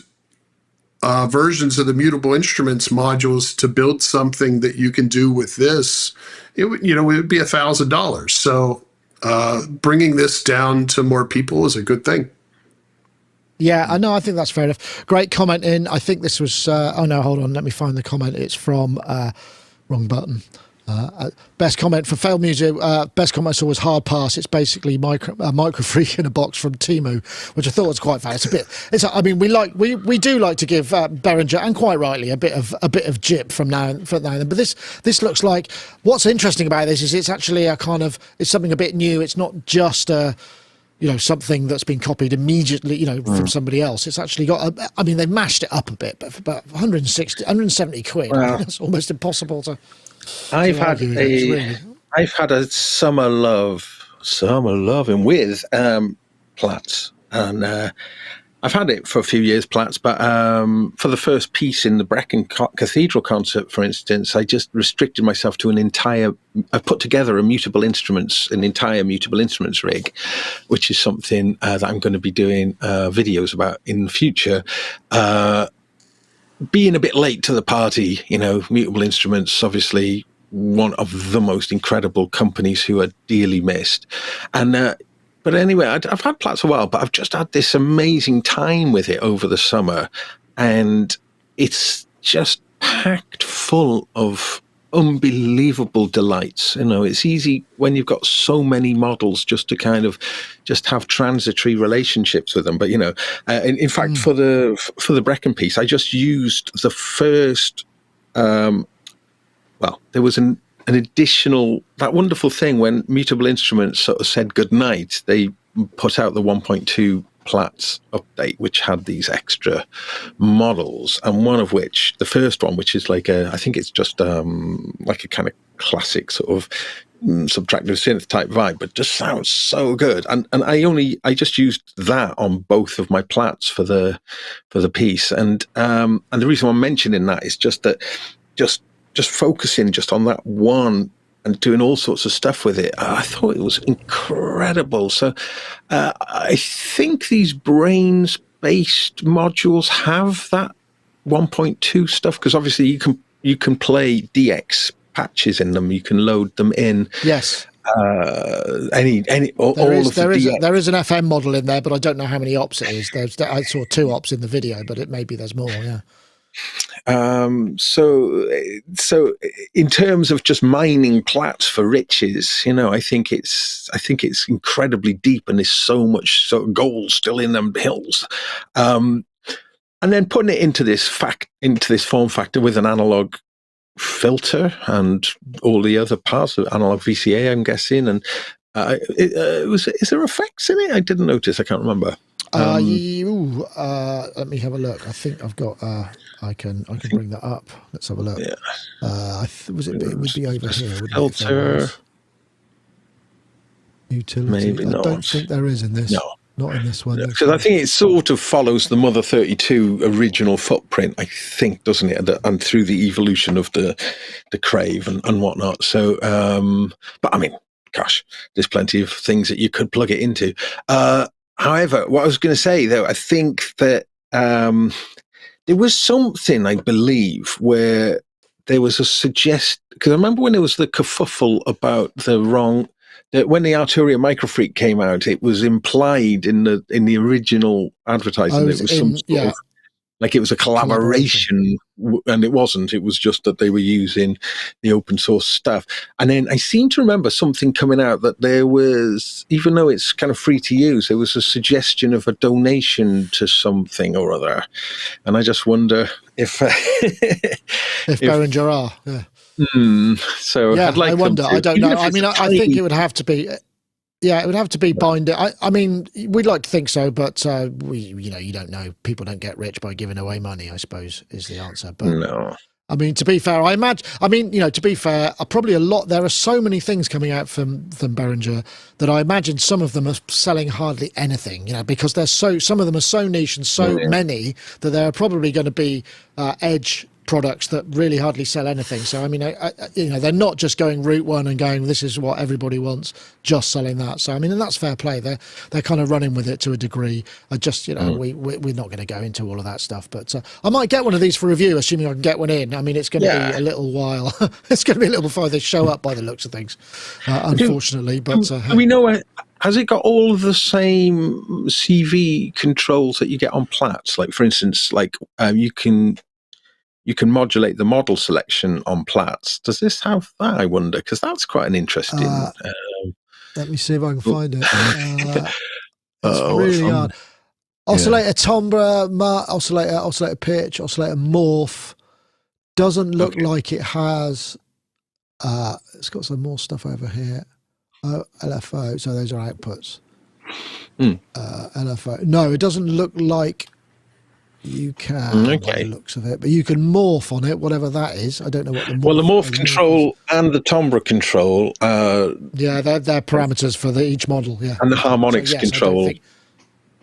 versions of the mutable instruments modules to build something that you can do with this. It would be $1,000. So bringing this down to more people is a good thing. Yeah, I know. I think that's fair enough. Great comment in. I think this was. Oh no, hold on. Let me find the comment. It's from wrong button. Best comment for failed music. Best comment I saw was hard pass. It's basically micro freak in a box from Temu, which I thought was quite fun. I mean, we do like to give Behringer, and quite rightly, a bit of jip from now and then. But this looks like what's interesting about this is it's actually it's something a bit new. It's not just something that's been copied immediately, from somebody else. It's actually got they mashed it up a bit, but for about 170 quid. Wow. That's almost impossible to. I've had a summer loving with Platts, and I've had it for a few years, Platts, but for the first piece in the Brecon Cathedral concert, for instance, I just restricted myself to I put together an entire mutable instruments rig, which is something that I'm going to be doing videos about in the future. Being a bit late to the party, Mutable Instruments, obviously one of the most incredible companies who are dearly missed. And but anyway, I've had Platts a while, but I've just had this amazing time with it over the summer, and it's just packed full of unbelievable delights. It's easy when you've got so many models just to kind of just have transitory relationships with them. But in fact, for the Brecon piece, I just used the first. There was an additional, that wonderful thing when Mutable Instruments sort of said goodnight. They put out the 1.2 Platts update, which had these extra models, and one of which, the first one, which is like I think it's just like a kind of classic sort of subtractive synth type vibe, but just sounds so good. And I just used that on both of my Platts for the piece, and the reason I'm mentioning that is just that just focusing just on that one and doing all sorts of stuff with it, I thought it was incredible. So I think these Brains-based modules have that 1.2 stuff, because obviously you can play DX patches in them. You can load them in. Yes. There is an FM model in there, but I don't know how many ops it is. I saw 2 ops in the video, but maybe there's more. Yeah. So in terms of just mining Platts for riches, I think it's incredibly deep, and there's so much gold still in them hills. And then putting it into this form factor with an analog filter and all the other parts of analog VCA, I'm guessing, and is there effects in it? I didn't notice. I can't remember. Let me have a look. I think I've got. I can bring that up. Let's have a look. Yeah. It would be over here. Filter. Utility. Maybe not. I don't think there is in this. No. Not in this one. Because I think it sort of follows the Mother 32 original footprint, I think, doesn't it? And through the evolution of the Crave and whatnot. So, but I mean, gosh, there's plenty of things that you could plug it into. However, what I was going to say, though, I think that there was something, I believe, where there was a because I remember when there was the kerfuffle about when the Arturia Microfreak came out, it was implied in the original advertising that it was some sort of, like it was a collaboration, and it wasn't. It was just that they were using the open source stuff. And then I seem to remember something coming out that there was, even though it's kind of free to use, there was a suggestion of a donation to something or other. And I just wonder if Behringer are. Yeah. So yeah, I wonder. I don't know. I mean, I think it would have to be. Yeah, it would have to be binding. I mean, we'd like to think so, but you don't know. People don't get rich by giving away money, I suppose, is the answer. But no. I mean, to be fair, to be fair, probably a lot. There are so many things coming out from Behringer that I imagine some of them are selling hardly anything, because some of them are so niche and so many that there are probably going to be edge products that really hardly sell anything. So I mean, they're not just going route one and going, this is what everybody wants, just selling that. So I mean, and that's fair play. They're kind of running with it to a degree. We're not going to go into all of that stuff, but I might get one of these for review, assuming I can get one in. I mean, it's going to be a little while. It's going to be a little before they show up by the looks of things, unfortunately. But we know. Has it got all of the same CV controls that you get on Platts? Like, for instance, you can modulate the model selection on Platts. Does this have that, I wonder? Because that's quite an interesting... let me see if I can find it. It's really hard. Oscillator timbre, oscillator pitch, oscillator morph. Doesn't look like it has... it's got some more stuff over here. LFO, so those are outputs. LFO. No, it doesn't look like... You can, by the looks of it, but you can morph on it, whatever that is. I don't know what the morph. Well, the morph control and the timbre control. They're parameters for each model. Yeah, and the harmonics control.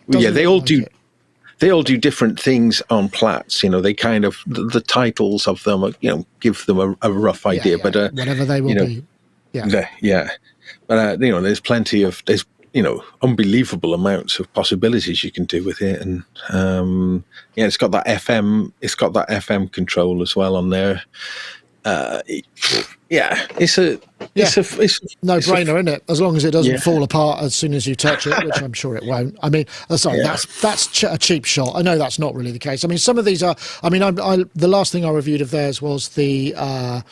They all do. They all do different things on Platts. They kind of the titles of them. Give them a rough idea. But whatever they will be. Yeah. But there's plenty of unbelievable amounts of possibilities you can do with it, and it's got that FM. It's got that FM control as well on there. It's a no-brainer, isn't it? As long as it doesn't fall apart as soon as you touch it, which I'm sure it won't. I mean, that's a cheap shot. I know that's not really the case. I mean, some of these are. I mean, the last thing I reviewed of theirs was the. I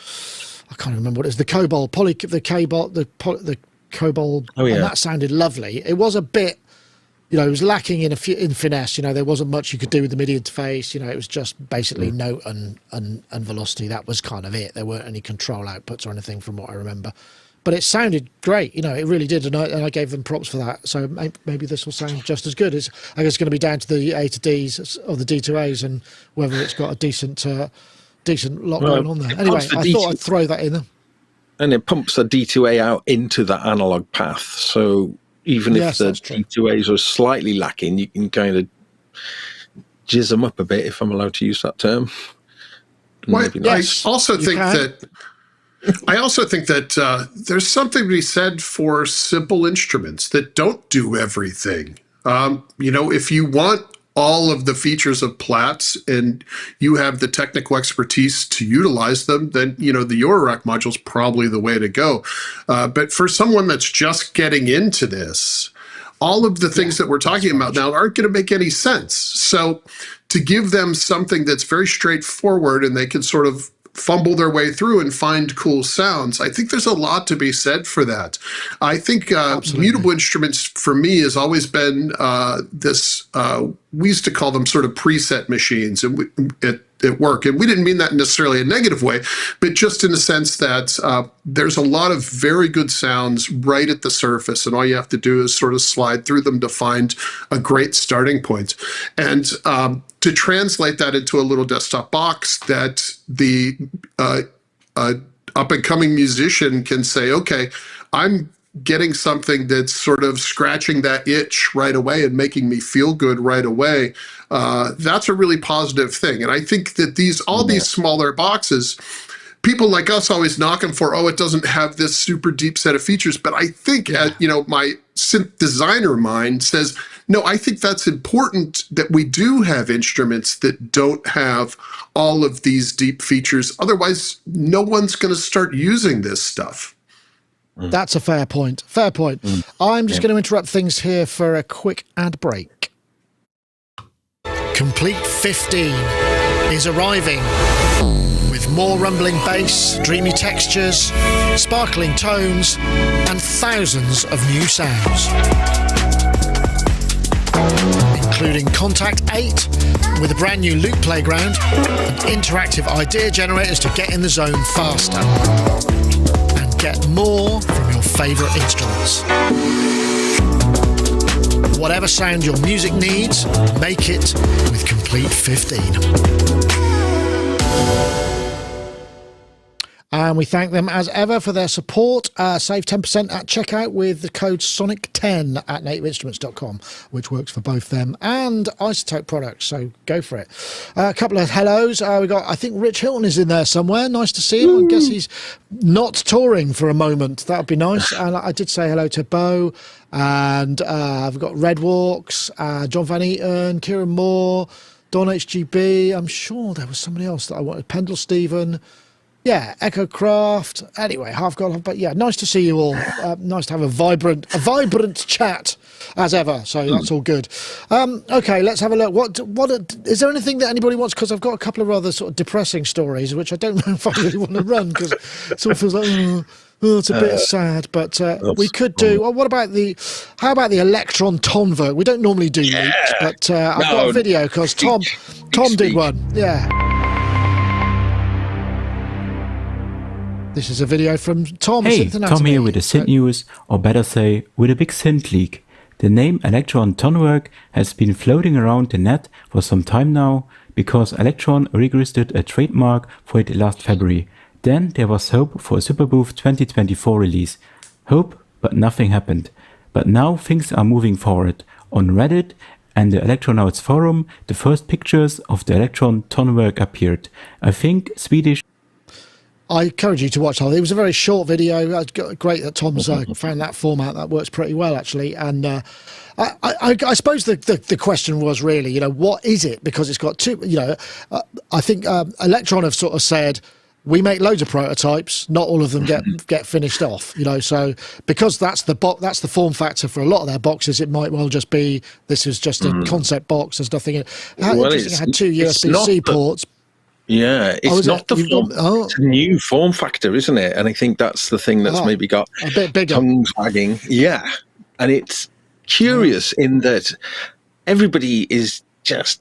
can't remember what it is. The Cobol the Cobol, and that sounded lovely. It was a bit, it was lacking in finesse. There wasn't much you could do with the MIDI interface. It was just basically note and velocity. That was kind of it. There weren't any control outputs or anything from what I remember. but it sounded great. You know, it really did, and I gave them props for that. So maybe this will sound just as good. I guess it's going to be down to the A to Ds or the D to As and whether it's got a decent lot going on there. Anyway, I thought I'd throw that in there. And it pumps the D2A out into that analog path. So even if the D2As are slightly lacking, you can kind of jizz them up a bit, if I'm allowed to use that term. Well, I also think that there's something to be said for simple instruments that don't do everything. You know, if you want all of the features of Platts and you have the technical expertise to utilize them, then, you know, the Eurorack module is probably the way to go. But for someone that's just getting into this, all of the things that we're talking about now aren't going to make any sense. So to give them something that's very straightforward and they can sort of fumble their way through and find cool sounds, I think there's a lot to be said for that. I think Mutable Instruments for me has always been this, we used to call them sort of preset machines at work. And we didn't mean that necessarily a negative way, but just in the sense that there's a lot of very good sounds right at the surface, and all you have to do is sort of slide through them to find a great starting point. And to translate that into a little desktop box that the up-and-coming musician can say, okay, I'm getting something that's sort of scratching that itch right away and making me feel good right away. That's a really positive thing. And I think that these smaller boxes, people like us always knock them for, it doesn't have this super deep set of features. But I think, my synth designer mind says, no, I think that's important that we do have instruments that don't have all of these deep features. Otherwise, no one's going to start using this stuff. That's a fair point. Fair point. I'm just going to interrupt things here for a quick ad break. Kompete 15 is arriving with more rumbling bass, dreamy textures, sparkling tones, and thousands of new sounds. Including Contact 8 with a brand new loop playground and interactive idea generators to get in the zone faster. Get more from your favourite instruments. Whatever sound your music needs, make it with Kompete 15. And we thank them as ever for their support. Save 10% at checkout with the code SONIC10 at nativeinstruments.com, which works for both them and iZotope products. So go for it. A couple of hellos. We got, I think Rich Hilton is in there somewhere. Nice to see him. I guess he's not touring for a moment. That would be nice. And I did say hello to Bo. And I've got Red Walks, John Van Eaton, Kieran Moore, Don HGB. I'm sure there was somebody else that I wanted. Pendle Stephen. Yeah, Echo Craft. Anyway, but yeah, nice to see you all. Nice to have a vibrant chat as ever. So that's all good. Okay, let's have a look. What is there anything that anybody wants? Because I've got a couple of other sort of depressing stories, which I don't know if I really want to run because it sort of feels like it's a bit sad. But we could do. Well, how about the Elektron Tonverk? We don't normally do leaks, but I've got a video because Tom did one. Yeah. This is a video from Tom. Hey, Tom here with the synth news, or better say, with a big synth leak. The name Elektron Tonverk has been floating around the net for some time now, because Elektron registered a trademark for it last February. Then there was hope for a Superbooth 2024 release. Hope, but nothing happened. But now things are moving forward. On Reddit and the Elektronauts forum, the first pictures of the Elektron Tonverk appeared. I think Swedish. I encourage you to watch that. It was a very short video. Great that Tom's found that format. That works pretty well, actually. And I suppose the question was really, what is it? Because it's got two, I think Elektron have sort of said, we make loads of prototypes. Not all of them get finished off, So because that's the form factor for a lot of their boxes, it might well just be this is just a concept box. There's nothing in it. It had two USB-C ports. Yeah, it's not the form. It's a new form factor, isn't it? And I think that's the thing that's maybe got a bit bigger. Tongues wagging. Yeah, and it's curious in that everybody is just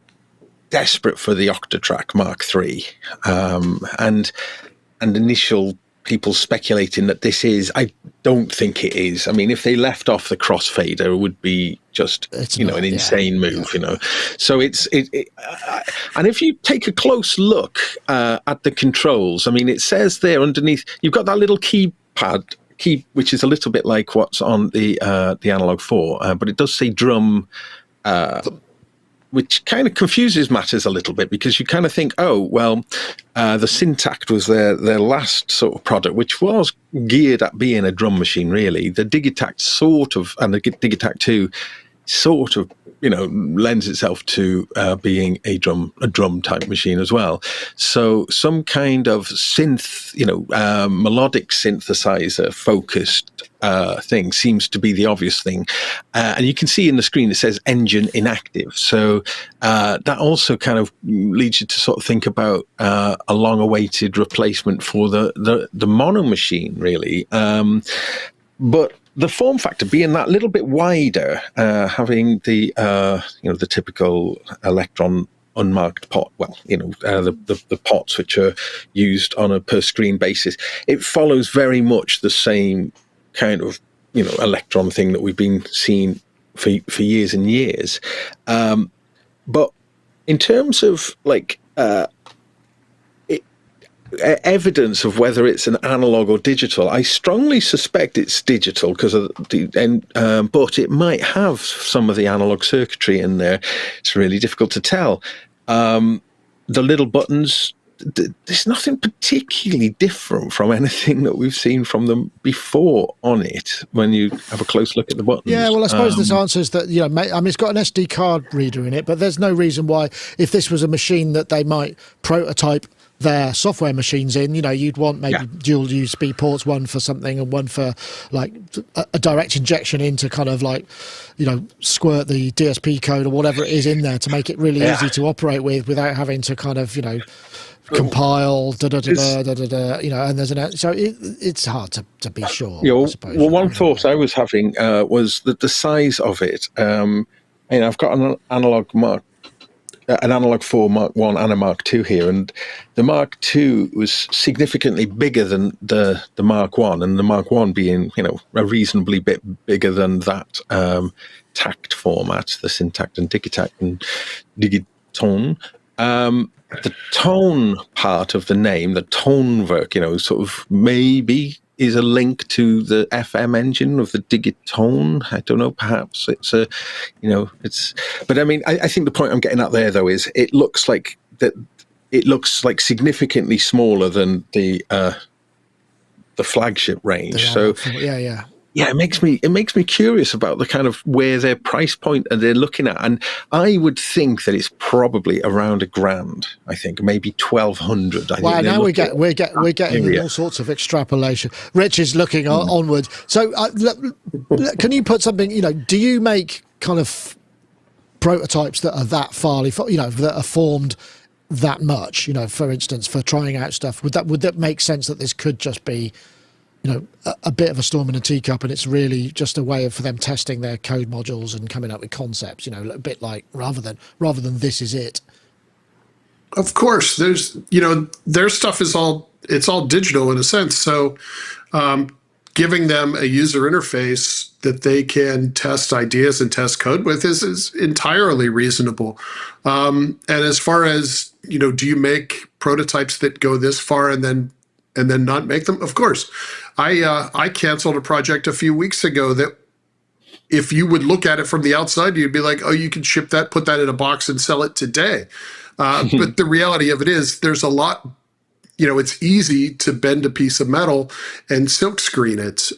desperate for the Octatrack Mark III, and initial people speculating that this is. I don't think it is. I mean, if they left off the crossfader, it would be just an insane move. So and if you take a close look at the controls, I mean, it says there underneath you've got that little key, which is a little bit like what's on the Analog 4, but it does say drum. Which kind of confuses matters a little bit, because you kind of think, oh, well, the Syntact was their last sort of product, which was geared at being a drum machine, really. The Digitact and the Digitact 2 sort of, lends itself to being a drum type machine as well. So some kind of synth, melodic synthesizer focused thing seems to be the obvious thing. And you can see in the screen it says engine inactive. So that also kind of leads you to sort of think about a long-awaited replacement for the mono machine, really. But the form factor being that little bit wider, having the the typical Elektron unmarked pot, the pots which are used on a per screen basis, it follows very much the same kind of Elektron thing that we've been seeing for years and years. But in terms of evidence of whether it's an analog or digital, I strongly suspect it's digital but it might have some of the analog circuitry in there. It's really difficult to tell. The little buttons, there's nothing particularly different from anything that we've seen from them before on it when you have a close look at the buttons. Yeah, well, I suppose this answers that, it's got an SD card reader in it, but there's no reason why, if this was a machine that they might prototype their software machines in, you'd want maybe dual USB ports, one for something and one for like a direct injection in to kind of squirt the DSP code or whatever it is in there to make it really easy to operate without having to kind of, compile, and there's so it's hard to be sure. I suppose. Well, one thought I was having was that the size of it. I've got an analog 4 Mark 1 and a Mark 2 here, and the Mark 2 was significantly bigger than the Mark 1, and the Mark 1 being, a reasonably bit bigger than that tact format, the Syntact and Digitact and Digiton. The tone part of the name, the Tonverk, sort of maybe is a link to the FM engine of the Digiton. I don't know, perhaps it's but I mean, I think the point I'm getting at there though is it looks like significantly smaller than the flagship range. Yeah, it makes me curious about the kind of where their price point and they're looking at, and I would think that it's probably around $1,000. I think maybe 1,200. Wow, now we're getting all sorts of extrapolation. Rich is looking onwards. So, can you put something? Do you make kind of prototypes that are that farly, that are formed that much? For instance, for trying out stuff, would that make sense that this could just be a bit of a storm in a teacup, and it's really just a way for them testing their code modules and coming up with concepts, a bit like rather than this is it. Of course, there's their stuff is all digital in a sense. So giving them a user interface that they can test ideas and test code with is entirely reasonable. And as far as do you make prototypes that go this far and then not make them? Of course. I canceled a project a few weeks ago that if you would look at it from the outside, you'd be like, oh, you can ship that, put that in a box and sell it today. But the reality of it is there's a lot, it's easy to bend a piece of metal and silkscreen it.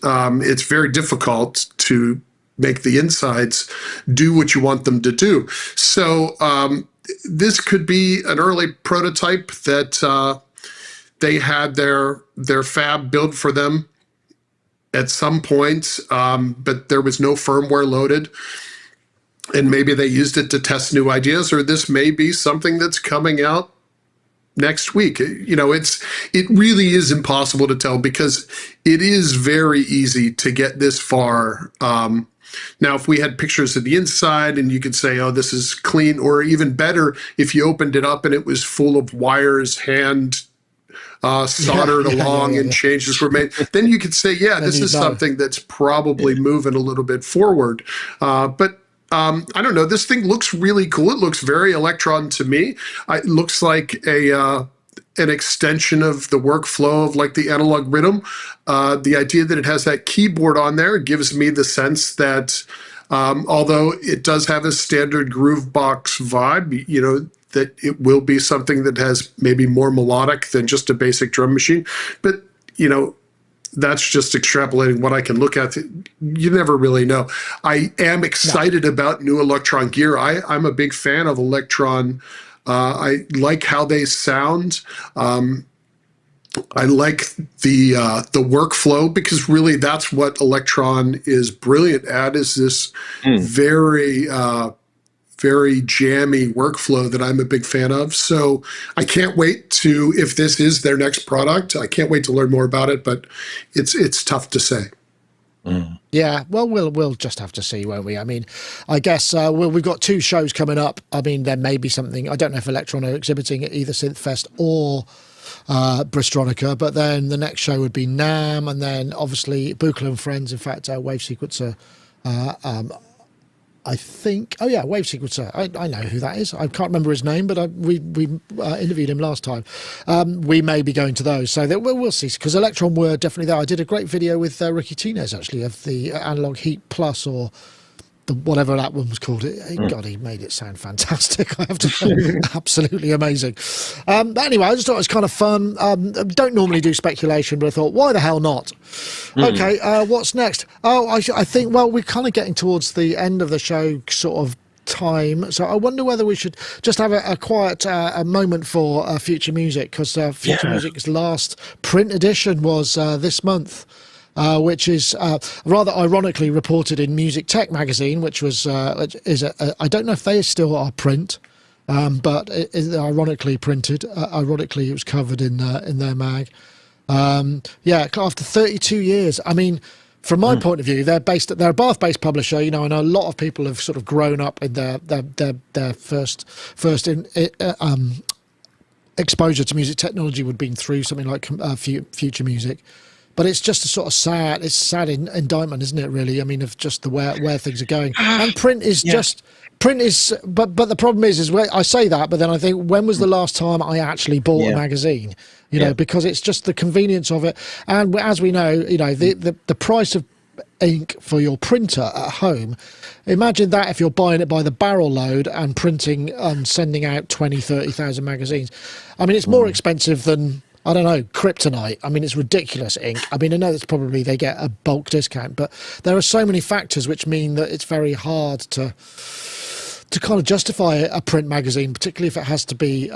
It's very difficult to make the insides do what you want them to do. So this could be an early prototype that they had their fab built for them at some point, but there was no firmware loaded. And maybe they used it to test new ideas, or this may be something that's coming out next week. It really is impossible to tell because it is very easy to get this far. Now, if we had pictures of the inside and you could say, oh, this is clean, or even better, if you opened it up and it was full of wires, hand soldered along and changes were made, then you could say, yeah, this is something that's probably moving a little bit forward. But I don't know. This thing looks really cool. It looks very Elektron to me. It looks like an extension of the workflow of like the analog rhythm. The idea that it has that keyboard on there gives me the sense that although it does have a standard groove box vibe, you know, that it will be something that has maybe more melodic than just a basic drum machine. But, you know, that's just extrapolating what I can look at. You never really know. I am excited about new Elektron gear. I'm a big fan of Elektron. I like how they sound. I like the workflow, because really that's what Elektron is brilliant at, is this very very jammy workflow that I'm a big fan of. So I can't wait to, if this is their next product, I can't wait to learn more about it, but it's tough to say. Yeah, well, we'll just have to see, won't we? I mean, I guess we've got 2 shows coming up. I mean, there may be something. I don't know if Elektron are exhibiting at either Synthfest or Bristronica, but then the next show would be NAMM, and then obviously Buchla and Friends. In fact, Wave Sequencer. I think, Wave Sequencer. I know who that is. I can't remember his name, but we interviewed him last time. We may be going to those, so we'll see. Because Elektron were definitely there. I did a great video with Ricky Tinez, actually, of the Analog Heat Plus, or whatever that one was called. God, he made it sound fantastic. I have to say, absolutely amazing. But anyway, I just thought it was kind of fun. Don't normally do speculation, but I thought, why the hell not? Okay, what's next? Oh, I think, well, we're kind of getting towards the end of the show sort of time, so I wonder whether we should just have a quiet a moment for Future Music, because Future Music's last print edition was this month. Which is rather ironically reported in Music Tech magazine, which was I don't know if they still are print, but it is ironically printed. Ironically, it was covered in their mag. After 32 years. I mean, from my point of view, they're a Bath-based publisher, you know, and a lot of people have sort of grown up in their first exposure to music technology would have been through something like Future Music. But it's just a sort of sad indictment, isn't it, really? I mean, of just the where things are going. And print is but the problem is where I say that, but then I think, when was the last time I actually bought a magazine? You know, because it's just the convenience of it. And as we know, you know, the price of ink for your printer at home, imagine that if you're buying it by the barrel load and printing and sending out 30,000 magazines. I mean, it's more expensive than, I don't know, kryptonite. I mean, it's ridiculous ink. I mean, I know that's probably they get a bulk discount, but there are so many factors which mean that it's very hard to kind of justify a print magazine, particularly if it has to be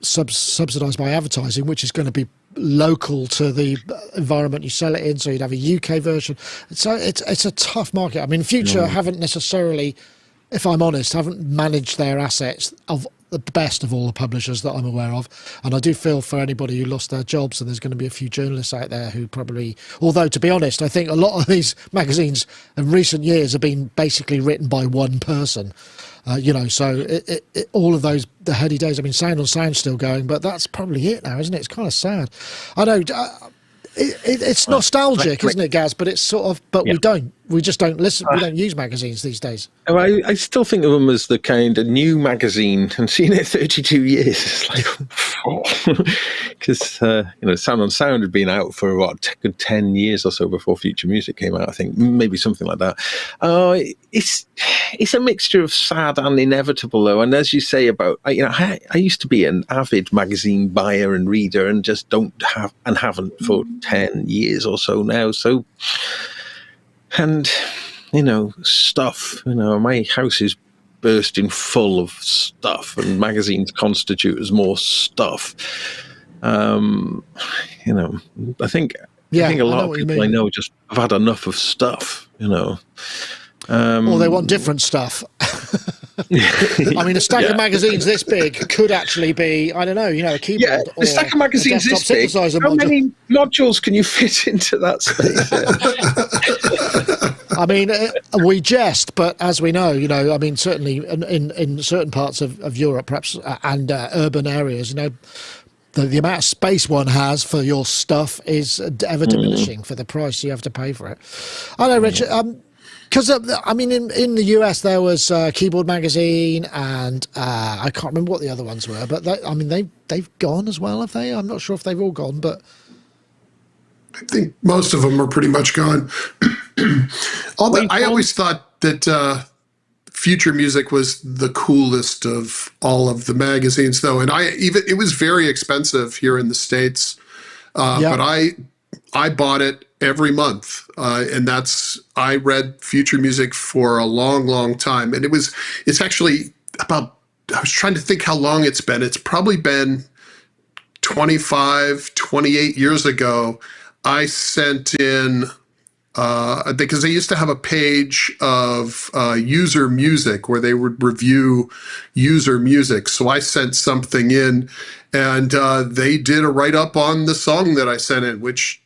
subsidised by advertising, which is going to be local to the environment you sell it in. So you'd have a UK version. So it's a tough market. I mean, Future haven't necessarily, if I'm honest, haven't managed their assets of the best of all the publishers that I'm aware of, and I do feel for anybody who lost their jobs, and there's going to be a few journalists out there who probably, although to be honest, I think a lot of these magazines in recent years have been basically written by one person, you know, so all of those, the heady days, I mean, Sound on Sound's still going, but that's probably it now, isn't it? It's kind of sad. I know it's nostalgic, isn't it, Gaz? But it's sort of, but we just don't listen. We don't use magazines these days. I still think of them as the kind of new magazine, and seeing it 32 years, it's like, because you know, Sound on Sound had been out for what, a good 10 years or so before Future Music came out. I think maybe something like that. It's a mixture of sad and inevitable, though. And as you say about, you know, I used to be an avid magazine buyer and reader, and just don't have and haven't for 10 years or so now. So. And, you know, stuff, you know, my house is bursting full of stuff, and magazines constitute as more stuff. You know, I think a lot of people I know just have had enough of stuff, you know. Or they want different stuff. I mean, a stack of magazines this big could actually be, I don't know, you know, a keyboard. Yeah, a stack of magazines this big. How many modules can you fit into that space? I mean, we jest, but as we know, you know, I mean, certainly in certain parts of Europe, perhaps, and urban areas, you know, the amount of space one has for your stuff is ever diminishing for the price you have to pay for it. I know, Richard. Because I mean, in the US there was Keyboard Magazine, and I can't remember what the other ones were, but they've gone as well, have they? I'm not sure if they've all gone, but I think most of them are pretty much gone. Although I always thought that Future Music was the coolest of all of the magazines, though, and it was very expensive here in the States, but I bought it every month, and I read Future Music for a long, long time, and it's actually about. I was trying to think how long it's been. It's probably been 25, 28 years ago. I sent in, because they used to have a page of user music where they would review user music. So I sent something in, and they did a write-up on the song that I sent in, which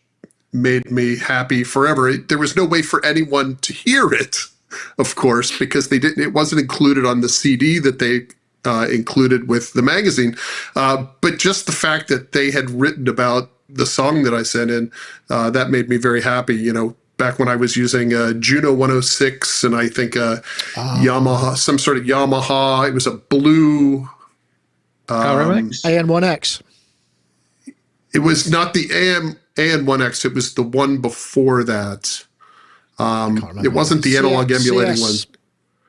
made me happy forever. There was no way for anyone to hear it, of course, because it wasn't included on the CD that they included with the magazine. But just the fact that they had written about the song that I sent in, that made me very happy. You know, back when I was using Juno 106 and I think Yamaha, some sort of Yamaha, it was a blue AN1X. It was not the AN1X, it was the one before that. It wasn't the analog emulating one.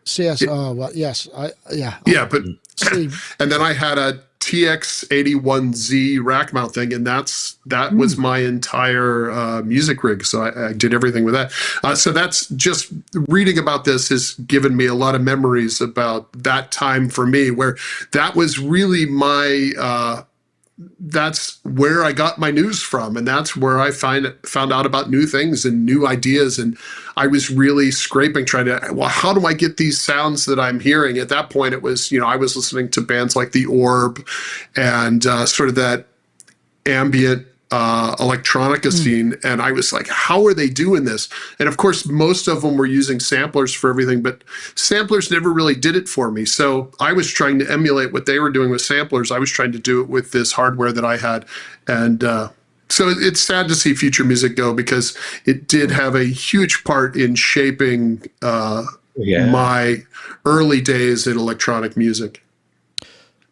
CS, well, yes, yeah, but and then I had a TX81Z rack mount thing, and that was my entire music rig. So I did everything with that. So that's just reading about this has given me a lot of memories about that time for me, where that was really my. That's where I got my news from, and that's where I found out about new things and new ideas. And I was really scraping, trying to, well, how do I get these sounds that I'm hearing? At that point, it was, I was listening to bands like The Orb and sort of that ambient electronica scene, and I was like, how are they doing this? And of course, most of them were using samplers for everything, but samplers never really did it for me. So I was trying to emulate what they were doing with samplers. I was trying to do it with this hardware that I had. And so it's sad to see Future Music go, because it did have a huge part in shaping my early days in electronic music.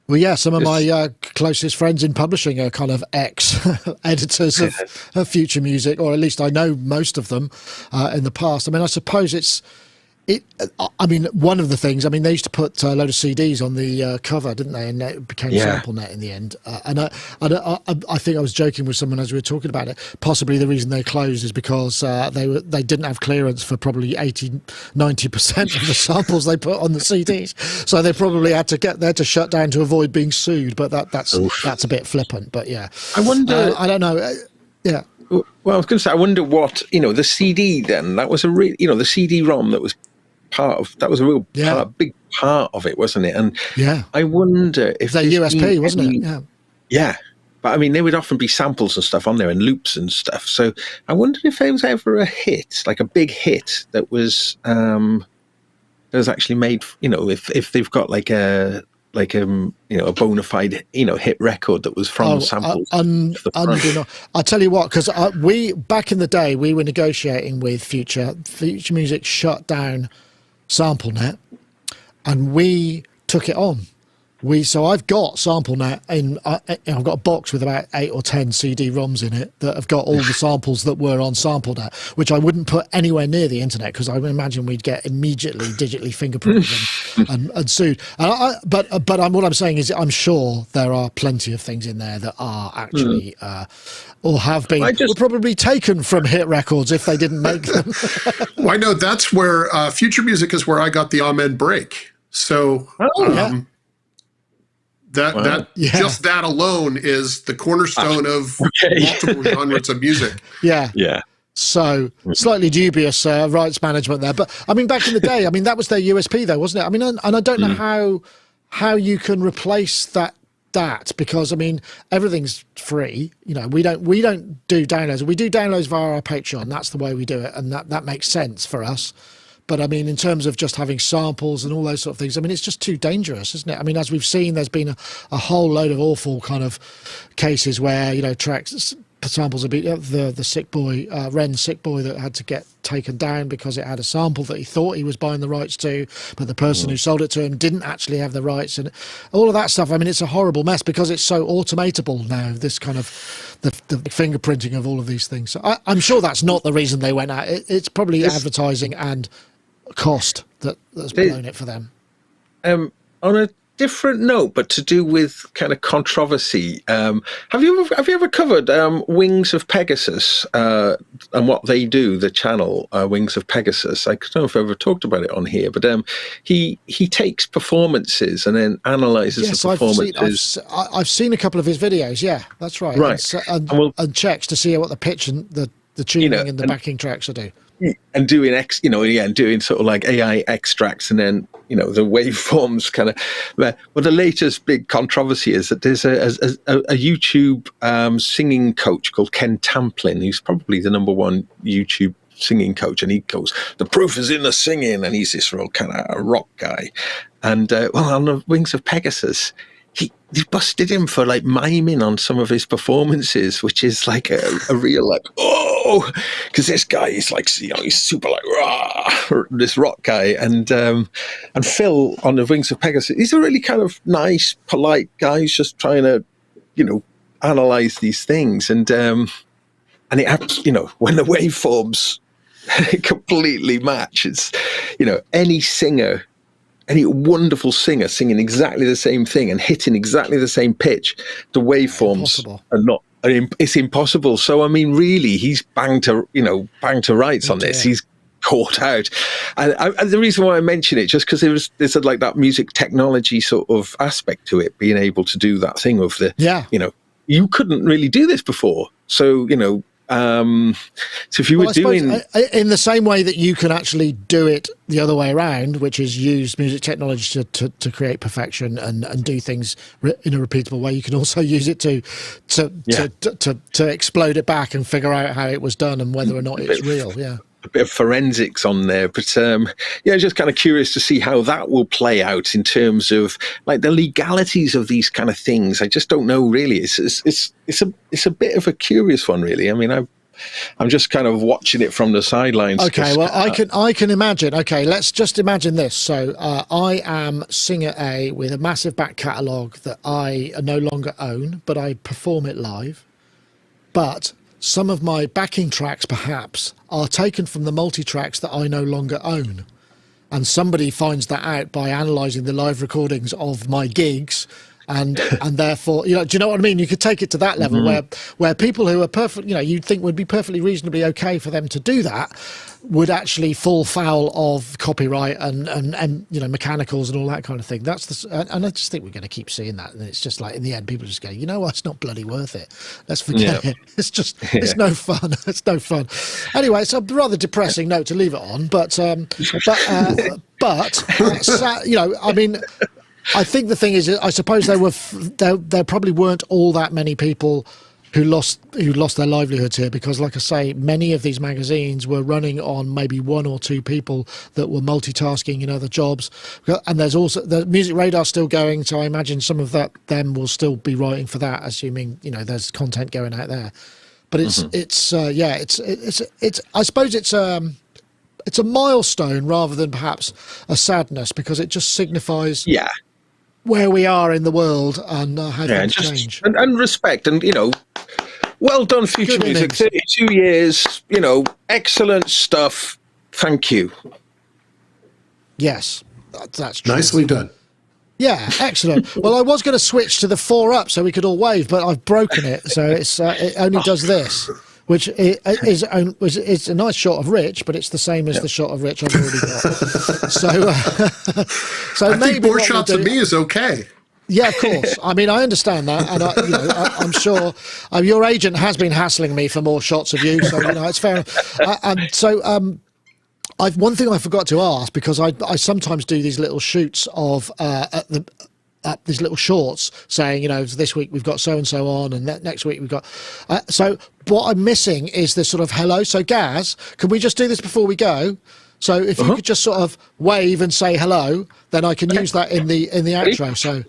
Well, yeah, some of my closest friends in publishing are kind of ex-editors of Future Music, or at least I know most of them in the past. I mean, I suppose I mean, one of the things, I mean, they used to put a load of CDs on the cover, didn't they? And it became SampleNet in the end. And I think I was joking with someone as we were talking about it. Possibly the reason they closed is because they didn't have clearance for probably 80-90% of the samples they put on the CDs. So they probably had to shut down to avoid being sued. But that's a bit flippant. But yeah, I wonder. I don't know. Yeah. Well, I was going to say, I wonder what the CD then. That was the CD-ROM that was that was a real big part of it, wasn't it? And I wonder if that USP, wasn't it? Yeah, but I mean, there would often be samples and stuff on there and loops and stuff. So I wondered if there was ever a hit, like a big hit that was actually made. If they've got like a bona fide hit record that was from samples. I'll tell you what, because we back in the day we were negotiating with Future Music shut down SampleNet, and we took it on. So I've got SampleNet I've got a box with about 8 or 10 CD-ROMs in it that have got all the samples that were on SampleNet, which I wouldn't put anywhere near the internet, because I would imagine we'd get immediately digitally fingerprinted and sued. But what I'm saying is, I'm sure there are plenty of things in there that are actually or have been were probably taken from hit records if they didn't make them. Well, I know that's where Future Music is where I got the Amen break. So just that alone is the cornerstone of multiple genres of music. Yeah. So slightly dubious rights management there, but I mean, back in the day, I mean, that was their USP, though, wasn't it? I mean, and I don't know how you can replace that, because I mean, everything's free. We don't do downloads. We do downloads via our Patreon. That's the way we do it, and that makes sense for us. But I mean, in terms of just having samples and all those sort of things, I mean, it's just too dangerous, isn't it? I mean, as we've seen, there's been a whole load of awful kind of cases where, you know, tracks, samples have been, the sick boy, Ren's sick boy that had to get taken down because it had a sample that he thought he was buying the rights to, but the person who sold it to him didn't actually have the rights, and all of that stuff. I mean, it's a horrible mess because it's so automatable now, this kind of the fingerprinting of all of these things. So I'm sure that's not the reason they went out. It's probably advertising and cost that's blown it for them. On a different note, but to do with kind of controversy, have you ever covered Wings of Pegasus and what they do? The channel Wings of Pegasus. I don't know if I've ever talked about it on here, but he takes performances and then analyzes the performances. I've seen a couple of his videos. Yeah, that's right. Right, and checks to see what the pitch and the tuning and the backing tracks will do. And doing doing sort of like AI extracts, and then the waveforms kind of. Well, the latest big controversy is that there's a YouTube singing coach called Ken Tamplin, who's probably the #1 YouTube singing coach, and he goes, "The proof is in the singing," and he's this real kind of rock guy. And on the Wings of Pegasus, he busted him for like miming on some of his performances, which is like a real like, oh, because this guy is like, he's super like, rah, this rock guy. And Phil on the Wings of Pegasus, he's a really kind of nice, polite guy. He's just trying to, analyze these things. And it happens, when the waveforms completely match, it's, any singer, any wonderful singer singing exactly the same thing and hitting exactly the same pitch, the waveforms are not. It's impossible. So I mean, really, he's banged to rights on this. He's caught out, and the reason why I mention it just because there's like that music technology sort of aspect to it, being able to do that thing of you couldn't really do this before. So so if you were doing in the same way that you can actually do it the other way around, which is use music technology to create perfection and do things in a repeatable way, you can also use it to explode it back and figure out how it was done and whether or not it's real. Yeah. A bit of forensics on there, but just kind of curious to see how that will play out in terms of like the legalities of these kind of things. I just don't know really. It's a bit of a curious one, really. I mean, I'm just kind of watching it from the sidelines. Okay, well, I can imagine. Okay, let's just imagine this. So I am singer A with a massive back catalogue that I no longer own, but I perform it live. But some of my backing tracks, perhaps, are taken from the multi-tracks that I no longer own. And somebody finds that out by analysing the live recordings of my gigs. And therefore, do you know what I mean? You could take it to that level where people who are perfect, you'd think would be perfectly reasonably okay for them to do that, would actually fall foul of copyright and mechanicals and all that kind of thing. And I just think we're going to keep seeing that. And it's just like in the end, people just go, you know what? It's not bloody worth it. Let's forget it. It's just it's no fun. It's no fun. Anyway, it's a rather depressing note to leave it on. But I mean. I think the thing is, I suppose there probably weren't all that many people who lost their livelihoods here because, like I say, many of these magazines were running on maybe one or two people that were multitasking in other jobs. And there's also the Music Radar still going, so I imagine some of them will still be writing for that, assuming there's content going out there. But it's I suppose it's a milestone rather than perhaps a sadness because it just signifies where we are in the world and how things change. And respect and, well done, Future Music. 32 years, excellent stuff. Thank you. Yes, that's true. Nicely done. Yeah, excellent. Well, I was going to switch to the 4-up so we could all wave, but I've broken it. So it only does this. Which is a nice shot of Rich, but it's the same as the shot of Rich I've already got. So I maybe think more shots of me is okay. Yeah, of course. I mean, I understand that, and I'm sure your agent has been hassling me for more shots of you, so it's fair. One thing I forgot to ask because I sometimes do these little shoots of these little shorts saying, this week we've got so-and-so on and next week we've got... so what I'm missing is the sort of hello. So Gaz, can we just do this before we go? So if you could just sort of wave and say hello, then I can use that in the outro. So.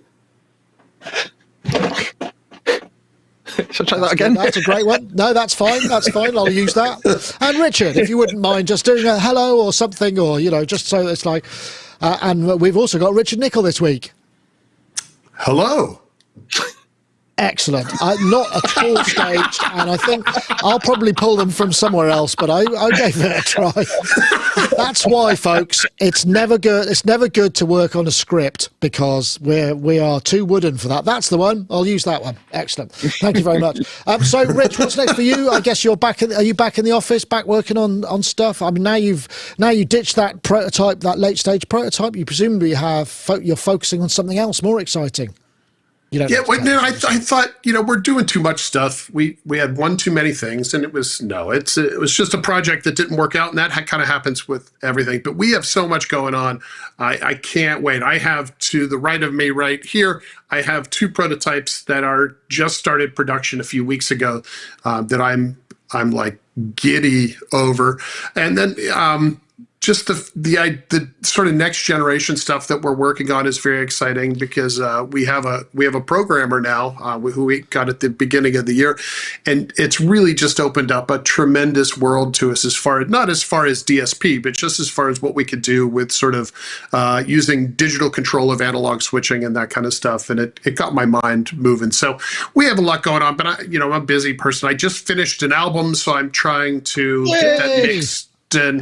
Shall I try that again? That's a great one. No, that's fine. That's fine. I'll use that. And Richard, if you wouldn't mind just doing a hello or something, or, just so it's like, and we've also got Richard Nicol this week. Hello. Excellent. Not at all staged, and I think I'll probably pull them from somewhere else, but I gave it a try. That's why, folks, it's never good. It's never good to work on a script because we are too wooden for that. That's the one. I'll use that one. Excellent. Thank you very much. So, Rich, what's next for you? I guess you're back. Are you back in the office, back working on stuff? I mean, now you ditched that prototype, that late stage prototype. You presumably you're focusing on something else more exciting. Yeah, I thought, we're doing too much stuff. We had one too many things, and it was just a project that didn't work out, and that kind of happens with everything. But we have so much going on. I can't wait. I have to the right of me right here, I have 2 prototypes that are just started production a few weeks ago that I'm like giddy over. And then just the sort of next generation stuff that we're working on is very exciting because we have a programmer now who we got at the beginning of the year, and it's really just opened up a tremendous world to us not as far as DSP, but just as far as what we could do with sort of using digital control of analog switching and that kind of stuff, and it got my mind moving. So we have a lot going on, but I'm a busy person. I just finished an album, so I'm trying to get that mixed. And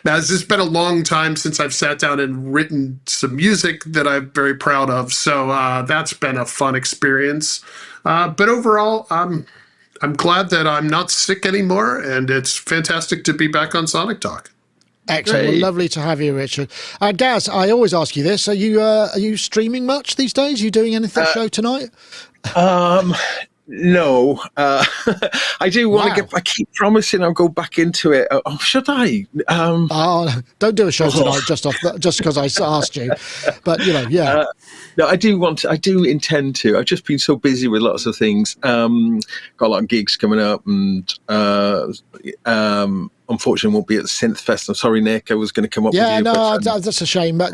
now it's just been a long time since I've sat down and written some music that I'm very proud of. So that's been a fun experience. But overall, I'm glad that I'm not sick anymore, and it's fantastic to be back on Sonictalk. Excellent. Well, lovely to have you, Richard. Gaz, I always ask you this. Are you streaming much these days? Are you doing anything show tonight? No, I do want to I keep promising I'll go back into it. Oh, should I? Don't do a show tonight just because I asked you. But yeah. No, I do intend to. I've just been so busy with lots of things. Got a lot of gigs coming up, and unfortunately won't be at the Synth Fest. I'm sorry, Nick. I was going to come up with you. Yeah, no, that's a shame. But,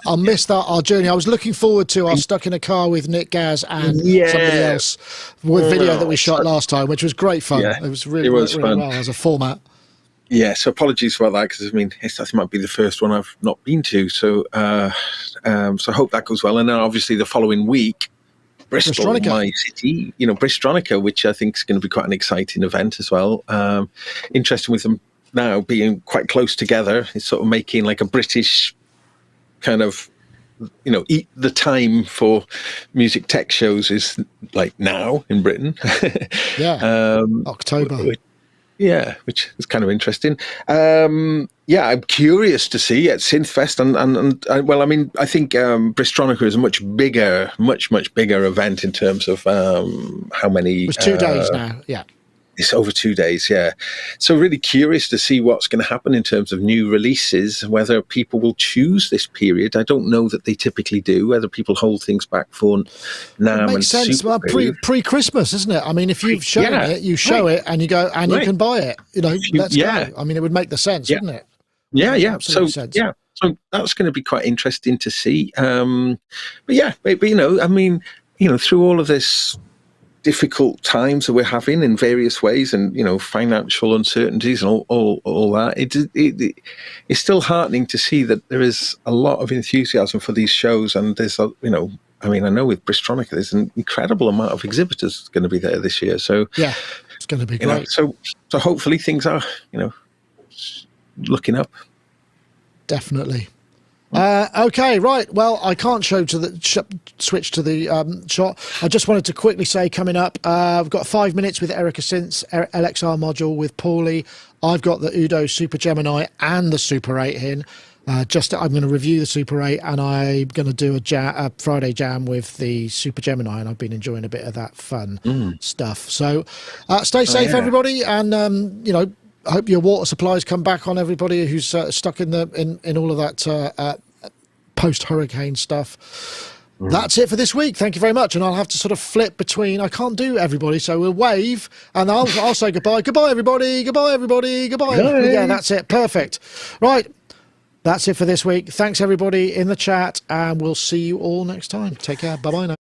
I'll miss our journey. I was looking forward to our Stuck in a Car with Nick, Gaz, and somebody else with video that we shot last time, which was great fun. Yeah, it was really fun. Well as a format. Yeah, so apologies about that because it might be the first one I've not been to. So, so I hope that goes well. And then obviously the following week, Bristol, my city, Bristronica, which I think is going to be quite an exciting event as well. Interesting with them now being quite close together. It's sort of making like a British kind of, eat the time for music tech shows is like now in Britain. Yeah, October. Which is kind of interesting. I'm curious to see at Synthfest, and I think Bristronica is a much bigger event in terms of how many. It's 2 days now. Yeah. It's over 2 days, yeah. So really curious to see what's going to happen in terms of new releases, whether people will choose this period. I don't know that they typically do, whether people hold things back for NAMM. It makes sense. Well, pre-Christmas, isn't it? I mean, if you've shown it, you show it and you go, and you can buy it. Let's go. I mean, it would make the sense, wouldn't it? Yeah. So that's going to be quite interesting to see. But through all of this difficult times that we're having in various ways, and financial uncertainties and all that, it's still heartening to see that there is a lot of enthusiasm for these shows, and there's I know with Bristronica there's an incredible amount of exhibitors going to be there this year, so yeah, it's going to be great. So hopefully things are looking up. Definitely. Okay, right. Well, I can't switch to the shot. I just wanted to quickly say, coming up, I've got 5 minutes with Erica Synth's LXR module with Paulie. I've got the Udo Super Gemini and the Super 8 in. I'm going to review the Super 8, and I'm going to do a Friday jam with the Super Gemini, and I've been enjoying a bit of that fun stuff. So stay safe, everybody, and I hope your water supplies come back on everybody who's stuck in all of that post-hurricane stuff. That's it for this week. Thank you very much. And I'll have to sort of flip between. I can't do everybody, so we'll wave and I'll say goodbye. Goodbye, everybody. Goodbye, everybody. Goodbye. Yeah, that's it. Perfect. Right. That's it for this week. Thanks, everybody in the chat, and we'll see you all next time. Take care. Bye-bye now.